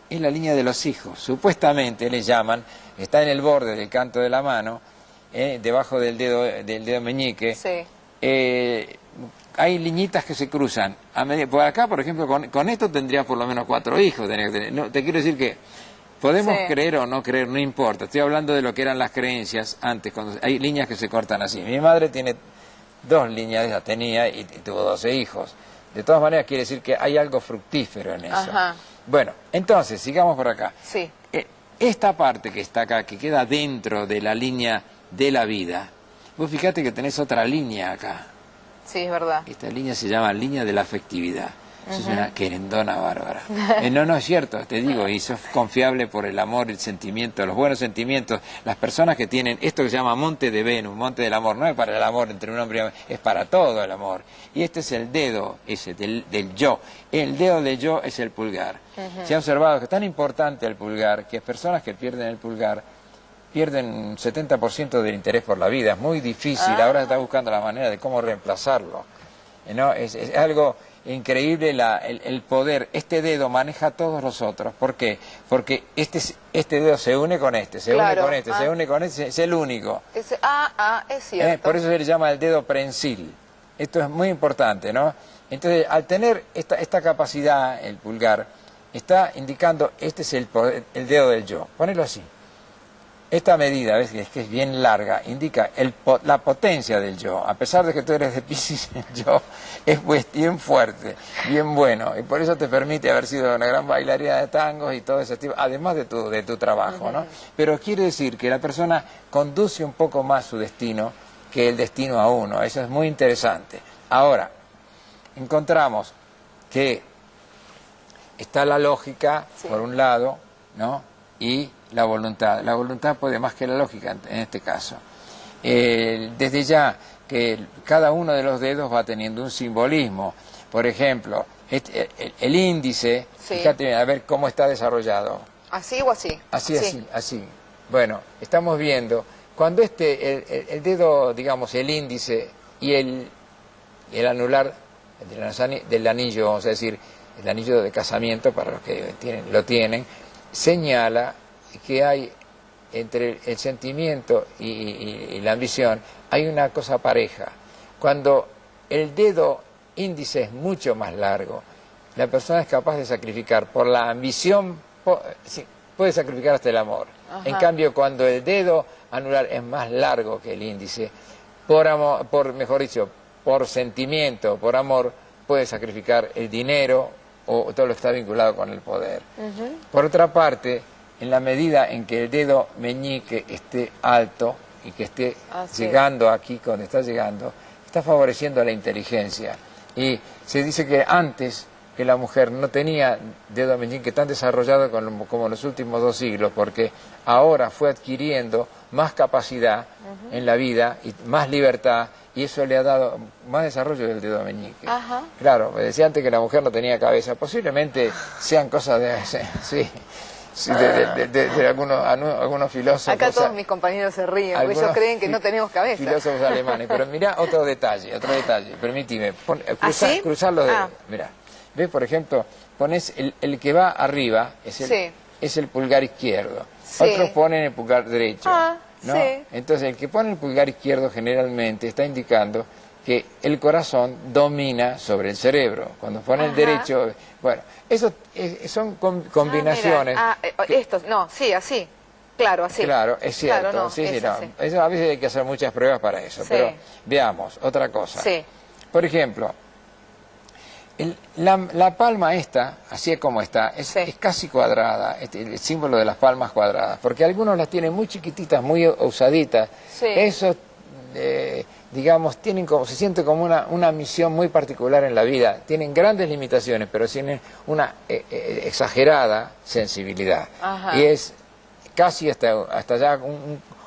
es la línea de los hijos. Supuestamente le llaman, está en el borde del canto de la mano, debajo del dedo meñique. Sí. Hay liñitas que se cruzan. Por acá, por ejemplo, con esto tendrías por lo menos 4 hijos. No, te quiero decir que podemos creer o no creer, no importa. Estoy hablando de lo que eran las creencias antes, cuando hay líneas que se cortan así. Mi madre tiene 2 líneas, ya tenía, y tuvo 12 hijos. De todas maneras, quiere decir que hay algo fructífero en eso. Bueno, entonces, sigamos por acá. Sí. Esta parte que está acá, que queda dentro de la línea de la vida, vos fíjate que tenés otra línea acá. Sí, es verdad. Esta línea se llama línea de la afectividad. Eso es una querendona bárbara. No es cierto, te digo, y eso es confiable por el amor, el sentimiento, los buenos sentimientos. Las personas que tienen esto que se llama monte de Venus, monte del amor, no es para el amor entre un hombre y un hombre, es para todo el amor. Y este es el dedo ese del yo. El dedo del yo es el pulgar. Se ha observado que es tan importante el pulgar, que personas que pierden el pulgar pierden un 70% del interés por la vida. Es muy difícil, ahora se está buscando la manera de cómo reemplazarlo. ¿No? Es algo increíble el poder. Este dedo maneja a todos los otros. ¿Por qué? Porque este dedo se une con este, se une con este, se une con este, es el único. Es cierto. Por eso se le llama el dedo prensil. Esto es muy importante, ¿no? Entonces, al tener esta capacidad, el pulgar, está indicando, este es el dedo del yo. Ponelo así. Esta medida, ves que es bien larga, indica la potencia del yo. A pesar de que tú eres de Piscis, el yo es pues bien fuerte, bien bueno. Y por eso te permite haber sido una gran bailarina de tangos y todo ese tipo, además de tu trabajo, ¿no? Pero quiere decir que la persona conduce un poco más su destino que el destino a uno. Eso es muy interesante. Ahora, encontramos que está la lógica, Sí. por un lado, ¿no? Y la voluntad. La voluntad puede más que la lógica en este caso. Desde ya que cada uno de los dedos va teniendo un simbolismo. Por ejemplo, el índice, Sí. fíjate a ver cómo está desarrollado. ¿Así o así? Así. Bueno, estamos viendo, cuando el dedo, digamos, el índice y el anular del anillo, vamos a decir, el anillo de casamiento, para los que lo tienen, señala que hay entre el sentimiento y la ambición, hay una cosa pareja. Cuando el dedo índice es mucho más largo, la persona es capaz de sacrificar por la ambición, sí, puede sacrificar hasta el amor. Ajá. En cambio, cuando el dedo anular es más largo que el índice, por amor, mejor dicho, por sentimiento, por amor, puede sacrificar el dinero o todo lo que está vinculado con el poder. Por otra parte, en la medida en que el dedo meñique esté alto y que esté llegando aquí, donde está llegando, está favoreciendo la inteligencia. Y se dice que antes que la mujer no tenía dedo meñique tan desarrollado como en los últimos 2 siglos, porque ahora fue adquiriendo más capacidad en la vida y más libertad, y eso le ha dado más desarrollo del dedo meñique. Ajá. Claro, me decía antes que la mujer no tenía cabeza, posiblemente sean cosas de algunos filósofos. Acá todos mis compañeros se ríen, porque ellos creen que no tenemos cabeza. Filósofos alemanes, pero mirá otro detalle, permíteme, cruzar los dedos, mirá. ¿Ves, por ejemplo, pones el que va arriba, es el pulgar izquierdo, Sí. otros ponen el pulgar derecho, ¿no? Sí. Entonces el que pone el pulgar izquierdo generalmente está indicando que el corazón domina sobre el cerebro. Cuando pone el derecho, bueno, eso son combinaciones. Así. Claro, así. Claro, es cierto. Claro, no, sí, es no. así. Eso, a veces hay que hacer muchas pruebas para eso. Sí. Pero veamos, otra cosa. Sí. Por ejemplo, la palma esta, así como está, es casi cuadrada, el símbolo de las palmas cuadradas, porque algunos las tienen muy chiquititas, muy usaditas. Sí. Eso, digamos, se siente como una misión muy particular en la vida. Tienen grandes limitaciones, pero tienen una exagerada sensibilidad. Ajá. Y es casi hasta ya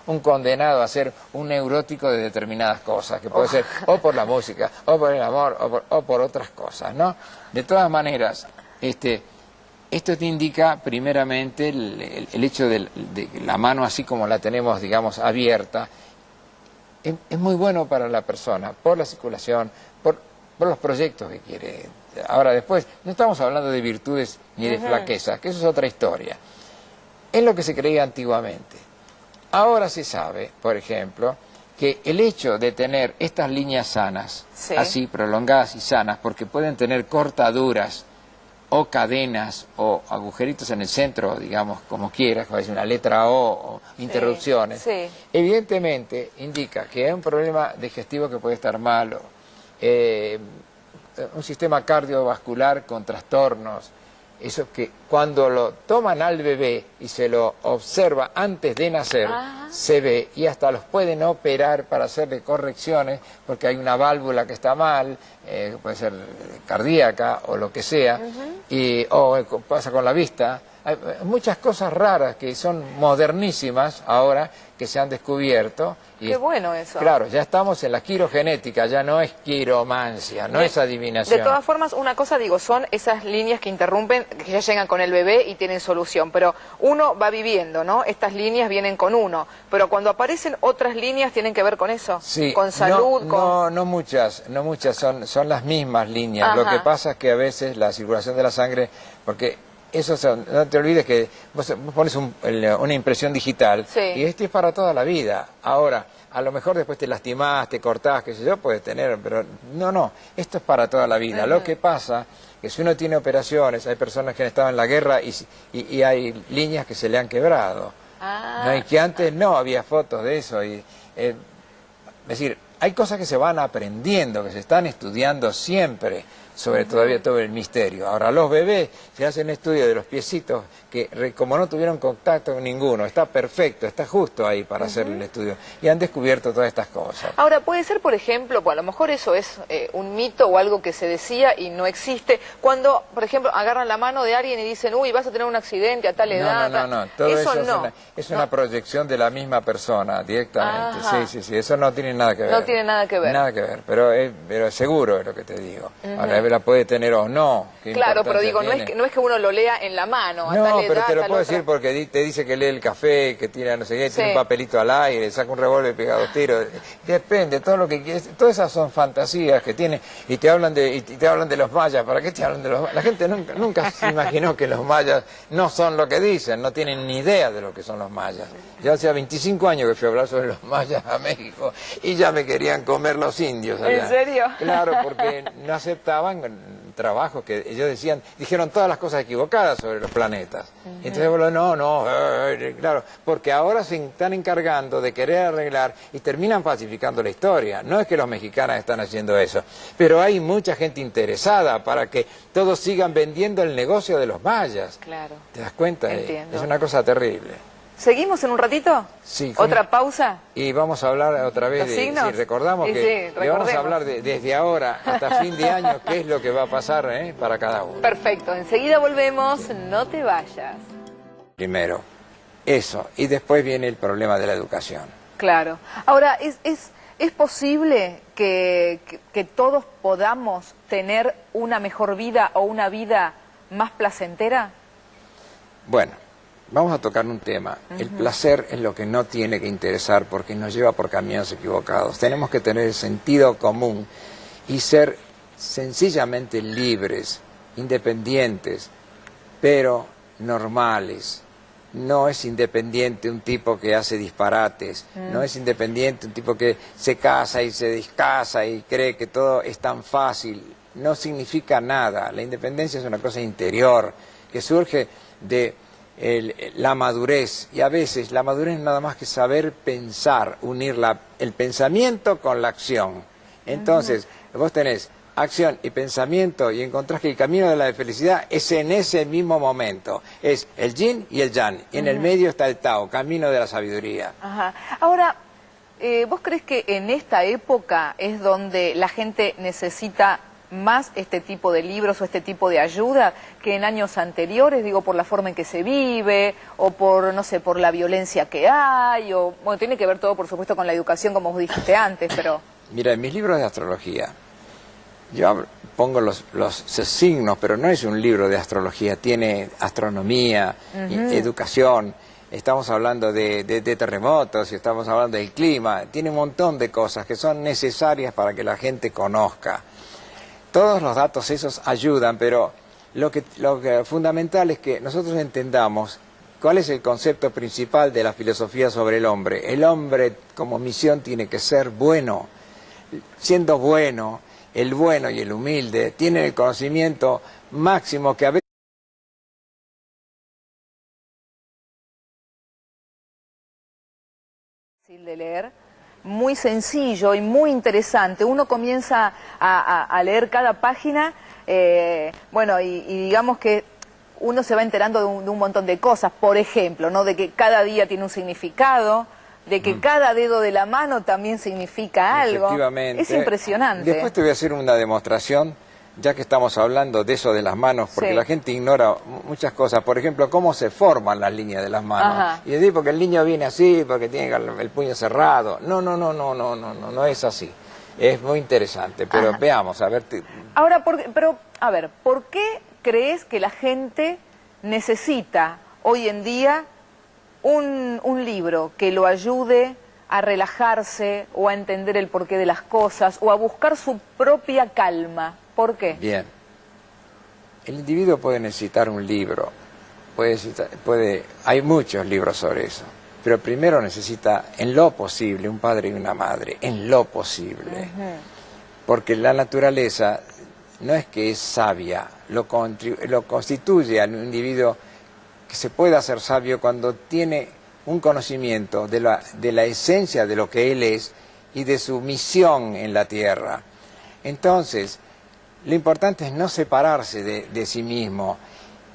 un condenado a ser un neurótico de determinadas cosas, que puede ser o por la música, o por el amor, o por otras cosas, ¿no? De todas maneras, esto te indica primeramente el hecho de la mano así como la tenemos, digamos, abierta. Es muy bueno para la persona, por la circulación, por los proyectos que quiere. Ahora después, no estamos hablando de virtudes ni de flaquezas, que eso es otra historia. Es lo que se creía antiguamente. Ahora se sabe, por ejemplo, que el hecho de tener estas líneas sanas, así prolongadas y sanas, porque pueden tener cortaduras o cadenas o agujeritos en el centro, digamos, como quieras, como una letra O interrupciones, evidentemente indica que hay un problema digestivo que puede estar malo, un sistema cardiovascular con trastornos. Eso que cuando lo toman al bebé y se lo observa antes de nacer, se ve, y hasta los pueden operar para hacerle correcciones, porque hay una válvula que está mal, puede ser cardíaca o lo que sea, o pasa con la vista. Hay muchas cosas raras que son modernísimas ahora, que se han descubierto. Y qué bueno eso. Claro, ya estamos en la quirogenética, ya no es quiromancia, no es adivinación. De todas formas, una cosa digo, son esas líneas que interrumpen, que ya llegan con el bebé y tienen solución, pero uno va viviendo, ¿no? Estas líneas vienen con uno, pero cuando aparecen otras líneas tienen que ver con eso, sí, con salud, no muchas, son las mismas líneas. Lo que pasa es que a veces la circulación de la sangre, porque no te olvides que vos pones una impresión digital y esto es para toda la vida. Ahora, a lo mejor después te lastimás, te cortás, qué sé yo, puedes tener, pero no, esto es para toda la vida. Lo que pasa que si uno tiene operaciones, hay personas que han estado en la guerra y hay líneas que se le han quebrado. ¿No? Y que antes no había fotos de eso. Es decir, hay cosas que se van aprendiendo, que se están estudiando siempre, sobre todavía todo el misterio. Ahora, los bebés se hacen estudio de los piecitos, que como no tuvieron contacto con ninguno, está perfecto, está justo ahí para hacer el estudio, y han descubierto todas estas cosas. Ahora, puede ser, por ejemplo, pues a lo mejor eso es un mito o algo que se decía y no existe, cuando, por ejemplo, agarran la mano de alguien y dicen, uy, vas a tener un accidente a tal edad. No, todo eso es una proyección de la misma persona, directamente. Ajá. Sí, eso no tiene nada que ver. No tiene nada que ver. Nada que ver, pero seguro es lo que te digo. Ahora, la puede tener o no. Claro, pero digo, no es que uno lo lea en la mano, a tal edad, pero te lo tal puedo otra. decir porque te dice que lee el café, que tira no sé qué, Sí. tiene un papelito al aire, saca un revólver y pega 2 tiros. Depende, todo lo que quieres, todas esas son fantasías que tiene, y te hablan de los mayas. ¿Para qué te hablan de los mayas? La gente nunca se imaginó que los mayas no son lo que dicen, no tienen ni idea de lo que son los mayas. Yo hacía 25 años que fui a hablar sobre los mayas a México y ya me querían comer los indios allá. ¿En serio? Claro, porque no aceptaban trabajos que ellos dijeron todas las cosas equivocadas sobre los planetas. Entonces, claro, porque ahora se están encargando de querer arreglar y terminan falsificando la historia. No es que los mexicanos están haciendo eso, pero hay mucha gente interesada para que todos sigan vendiendo el negocio de los mayas. Claro. ¿Te das cuenta? Entiendo. Es una cosa terrible. ¿Seguimos en un ratito? Sí. ¿Otra pausa? Y vamos a hablar otra vez ¿Los signos? sí, recordamos Sí, que sí, le vamos a recordemos. hablar desde ahora hasta fin de año qué es lo que va a pasar para cada uno. Perfecto, enseguida volvemos, no te vayas. Primero, eso, y después viene el problema de la educación. Claro. Ahora, ¿es posible que todos podamos tener una mejor vida o una vida más placentera? Bueno, vamos a tocar un tema. El placer es lo que no tiene que interesar porque nos lleva por caminos equivocados. Tenemos que tener sentido común y ser sencillamente libres, independientes, pero normales. No es independiente un tipo que hace disparates, no es independiente un tipo que se casa y se descasa y cree que todo es tan fácil. No significa nada. La independencia es una cosa interior que surge de la madurez, y a veces la madurez es nada más que saber pensar, unir el pensamiento con la acción. Entonces, vos tenés acción y pensamiento y encontrás que el camino de la felicidad es en ese mismo momento. Es el yin y el yang, y en el medio está el Tao, camino de la sabiduría. Ajá. Ahora, ¿vos crees que en esta época es donde la gente necesita más este tipo de libros o este tipo de ayuda que en años anteriores? Digo, por la forma en que se vive, o por, no sé, por la violencia que hay, o, bueno, tiene que ver todo, por supuesto, con la educación, como vos dijiste antes, pero... Mira, en mis libros de astrología, yo pongo los signos, pero no es un libro de astrología, tiene astronomía, educación, estamos hablando de terremotos, y estamos hablando del clima, tiene un montón de cosas que son necesarias para que la gente conozca. Todos los datos esos ayudan, pero lo que fundamental es que nosotros entendamos cuál es el concepto principal de la filosofía sobre el hombre. El hombre como misión tiene que ser bueno. Siendo bueno, el bueno y el humilde tienen el conocimiento máximo que a veces... de leer, muy sencillo y muy interesante. Uno comienza a leer cada página, bueno, y digamos que uno se va enterando de un montón de cosas, por ejemplo, ¿no? De que cada día tiene un significado, de que cada dedo de la mano también significa algo. Efectivamente. Es impresionante. Después te voy a hacer una demostración, ya que estamos hablando de eso de las manos, porque la gente ignora muchas cosas. Por ejemplo, cómo se forman las líneas de las manos. Ajá. Y yo digo, porque el niño viene así, porque tiene el puño cerrado. No es así. Es muy interesante, pero veamos, a ver... Ahora, pero, a ver, ¿por qué crees que la gente necesita hoy en día un libro que lo ayude a relajarse o a entender el porqué de las cosas o a buscar su propia calma? ¿Por qué? Bien. El individuo puede necesitar un libro, hay muchos libros sobre eso, pero primero necesita, en lo posible, un padre y una madre, en lo posible. Porque la naturaleza no es que es sabia, lo constituye al individuo que se pueda hacer sabio cuando tiene un conocimiento de la esencia de lo que él es y de su misión en la tierra. Entonces, lo importante es no separarse de sí mismo.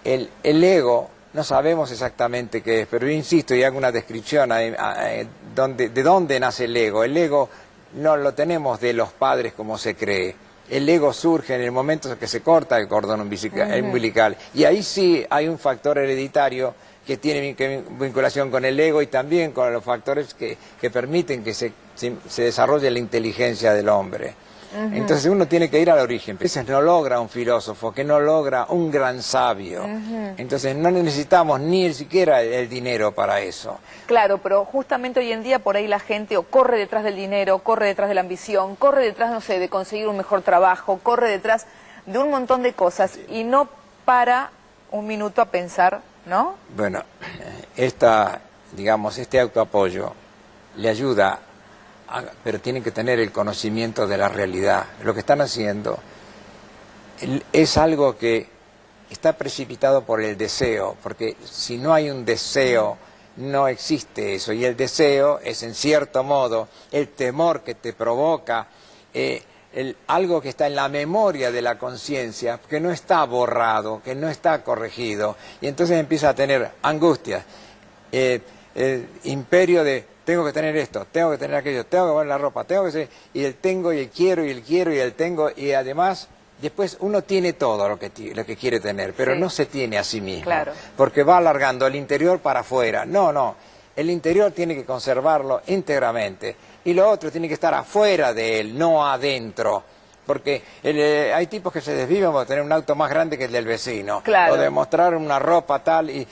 El ego, no sabemos exactamente qué es, pero yo insisto y hago una descripción de dónde nace el ego. El ego no lo tenemos de los padres como se cree. El ego surge en el momento en que se corta el cordón umbilical. Y ahí sí hay un factor hereditario que tiene vinculación con el ego y también con los factores que permiten que se desarrolle la inteligencia del hombre. Entonces uno tiene que ir al origen. A veces no logra un filósofo, que no logra un gran sabio. Entonces no necesitamos ni siquiera el dinero para eso. Claro, pero justamente hoy en día por ahí la gente o corre detrás del dinero, corre detrás de la ambición, corre detrás, no sé, de conseguir un mejor trabajo, corre detrás de un montón de cosas y no para un minuto a pensar, ¿no? Bueno, digamos, este autoapoyo le ayuda, pero tienen que tener el conocimiento de la realidad. Lo que están haciendo es algo que está precipitado por el deseo, porque si no hay un deseo, no existe eso. Y el deseo es, en cierto modo, el temor que te provoca, algo que está en la memoria de la conciencia, que no está borrado, que no está corregido. Y entonces empieza a tener angustias, imperio de tengo que tener esto, tengo que tener aquello, tengo que poner la ropa, tengo que ser, y el tengo y el quiero y el quiero y el tengo, y además después uno tiene todo lo que quiere tener, pero no se tiene a sí mismo, porque va alargando el interior para afuera. No, el interior tiene que conservarlo íntegramente y lo otro tiene que estar afuera de él, no adentro. Porque hay tipos que se desviven por tener un auto más grande que el del vecino, o de mostrar una ropa tal y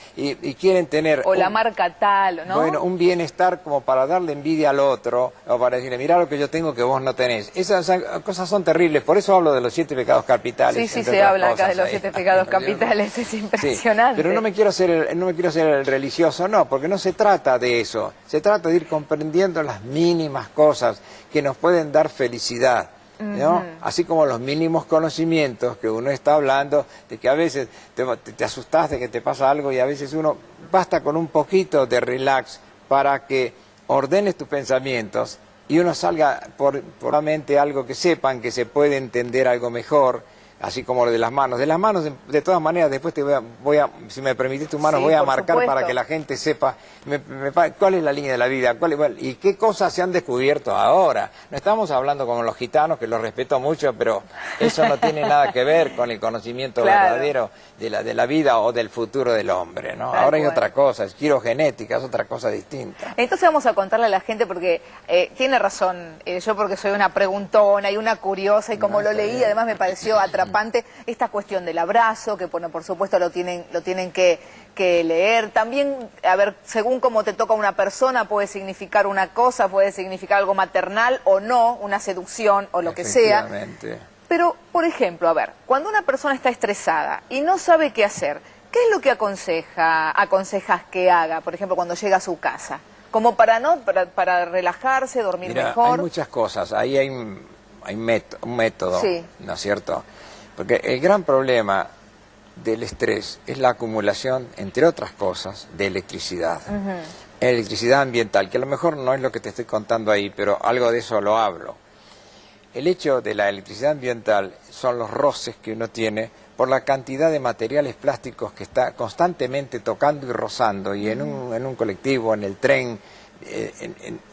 quieren tener... O la marca tal, ¿no? Bueno, un bienestar como para darle envidia al otro, o para decirle, mirá lo que yo tengo que vos no tenés. Esas cosas son terribles, por eso hablo de los 7 pecados capitales. Sí, se habla acá de los 7 pecados capitales, es impresionante. Sí, pero no me quiero ser el religioso, no, porque no se trata de eso. Se trata de ir comprendiendo las mínimas cosas que nos pueden dar felicidad, ¿no? Así como los mínimos conocimientos que uno está hablando, de que a veces te asustás de que te pasa algo y a veces uno basta con un poquito de relax para que ordenes tus pensamientos y uno salga por la mente algo que sepan que se puede entender algo mejor, así como lo de las manos. De las manos, de todas maneras, después te voy a si me permitís tus manos, voy a marcar para que la gente sepa cuál es la línea de la vida, y qué cosas se han descubierto ahora. No estamos hablando como los gitanos, que los respeto mucho, pero eso no tiene nada que ver con el conocimiento verdadero de la vida o del futuro del hombre, ¿no? Ahora hay otra cosa, es quirogenética, es otra cosa distinta. Entonces vamos a contarle a la gente, porque tiene razón, yo porque soy una preguntona y una curiosa, y como lo leí, además me pareció atrapante esta cuestión del abrazo, que bueno, por supuesto lo tienen que leer. También, a ver, según cómo te toca una persona, puede significar una cosa, puede significar algo maternal o no, una seducción o lo que sea. Pero, por ejemplo, a ver, cuando una persona está estresada y no sabe qué hacer, ¿qué es lo que aconsejas que haga, por ejemplo, cuando llega a su casa? Como para relajarse, dormir mejor. Hay muchas cosas, ahí hay un método, ¿no es cierto? Porque el gran problema del estrés es la acumulación, entre otras cosas, de electricidad. Electricidad ambiental, que a lo mejor no es lo que te estoy contando ahí, pero algo de eso lo hablo. El hecho de la electricidad ambiental son los roces que uno tiene por la cantidad de materiales plásticos que está constantemente tocando y rozando, y en un colectivo, en el tren,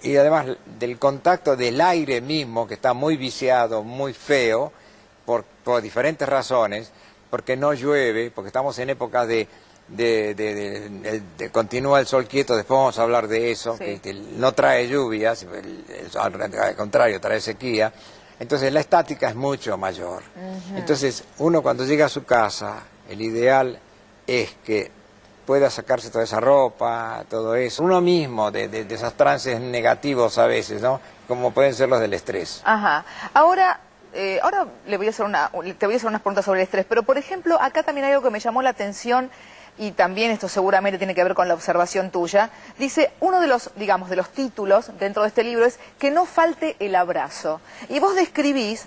y además del contacto del aire mismo, que está muy viciado, muy feo, por diferentes razones, porque no llueve, porque estamos en épocas de continúa el sol quieto, después vamos a hablar de eso, que no trae lluvias, al contrario, trae sequía. Entonces la estática es mucho mayor. Entonces uno cuando llega a su casa, el ideal es que pueda sacarse toda esa ropa, todo eso, uno mismo de esos trances negativos a veces, ¿no? Como pueden ser los del estrés. Ahora te voy a hacer unas preguntas sobre el estrés, pero por ejemplo, acá también hay algo que me llamó la atención, y también esto seguramente tiene que ver con la observación tuya. Dice, uno de los, digamos, de los títulos dentro de este libro es que no falte el abrazo. Y vos describís,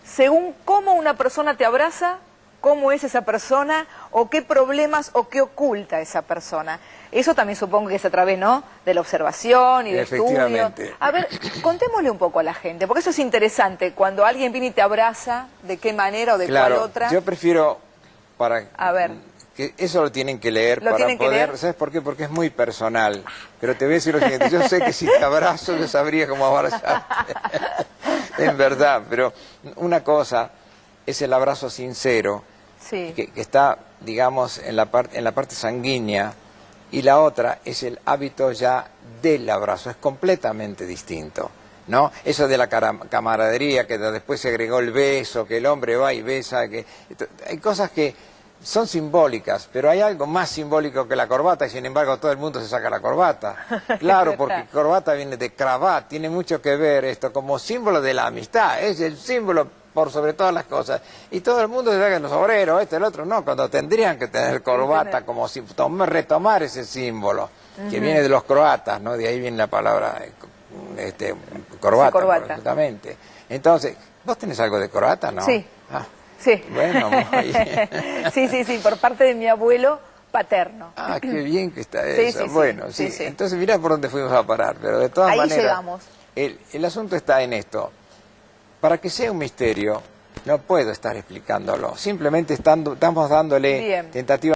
según cómo una persona te abraza, cómo es esa persona, o qué problemas o qué oculta esa persona. Eso también supongo que es a través, ¿no?, de la observación y de estudio. Efectivamente. A ver, contémosle un poco a la gente, porque eso es interesante, cuando alguien viene y te abraza, ¿de qué manera o de cuál otra? Yo prefiero, para a ver, que eso lo tienen que leer ¿Lo para tienen que poder, leer? ¿sabes por qué? Porque es muy personal. Pero te voy a decir lo siguiente, yo sé que si te abrazo yo sabría cómo abrazarte. En verdad, pero una cosa es el abrazo sincero, sí, que está, digamos, en la parte sanguínea, y la otra es el hábito ya del abrazo, es completamente distinto, ¿no? Eso de la camaradería, que después se agregó el beso, que el hombre va y besa, que hay cosas que son simbólicas, pero hay algo más simbólico que la corbata, y sin embargo todo el mundo se saca la corbata. Claro, porque corbata viene de cravat, tiene mucho que ver esto como símbolo de la amistad, es el símbolo por sobre todas las cosas. Y todo el mundo se saca los obreros, el otro no, cuando tendrían que tener corbata, como si retomar ese símbolo, que viene de los croatas, ¿no? De ahí viene la palabra corbata, sí, corbata. justamente. Entonces, ¿vos tenés algo de corbata, no? Sí. Ah. Sí. Bueno, muy bien. sí, por parte de mi abuelo paterno. Ah, qué bien que está Sí, eso. sí, bueno, sí. Entonces mirá por dónde fuimos a parar, pero de todas Ahí maneras... llegamos. El asunto está en esto. Para que sea un misterio, no puedo estar explicándolo. Simplemente estamos dándole tentativas.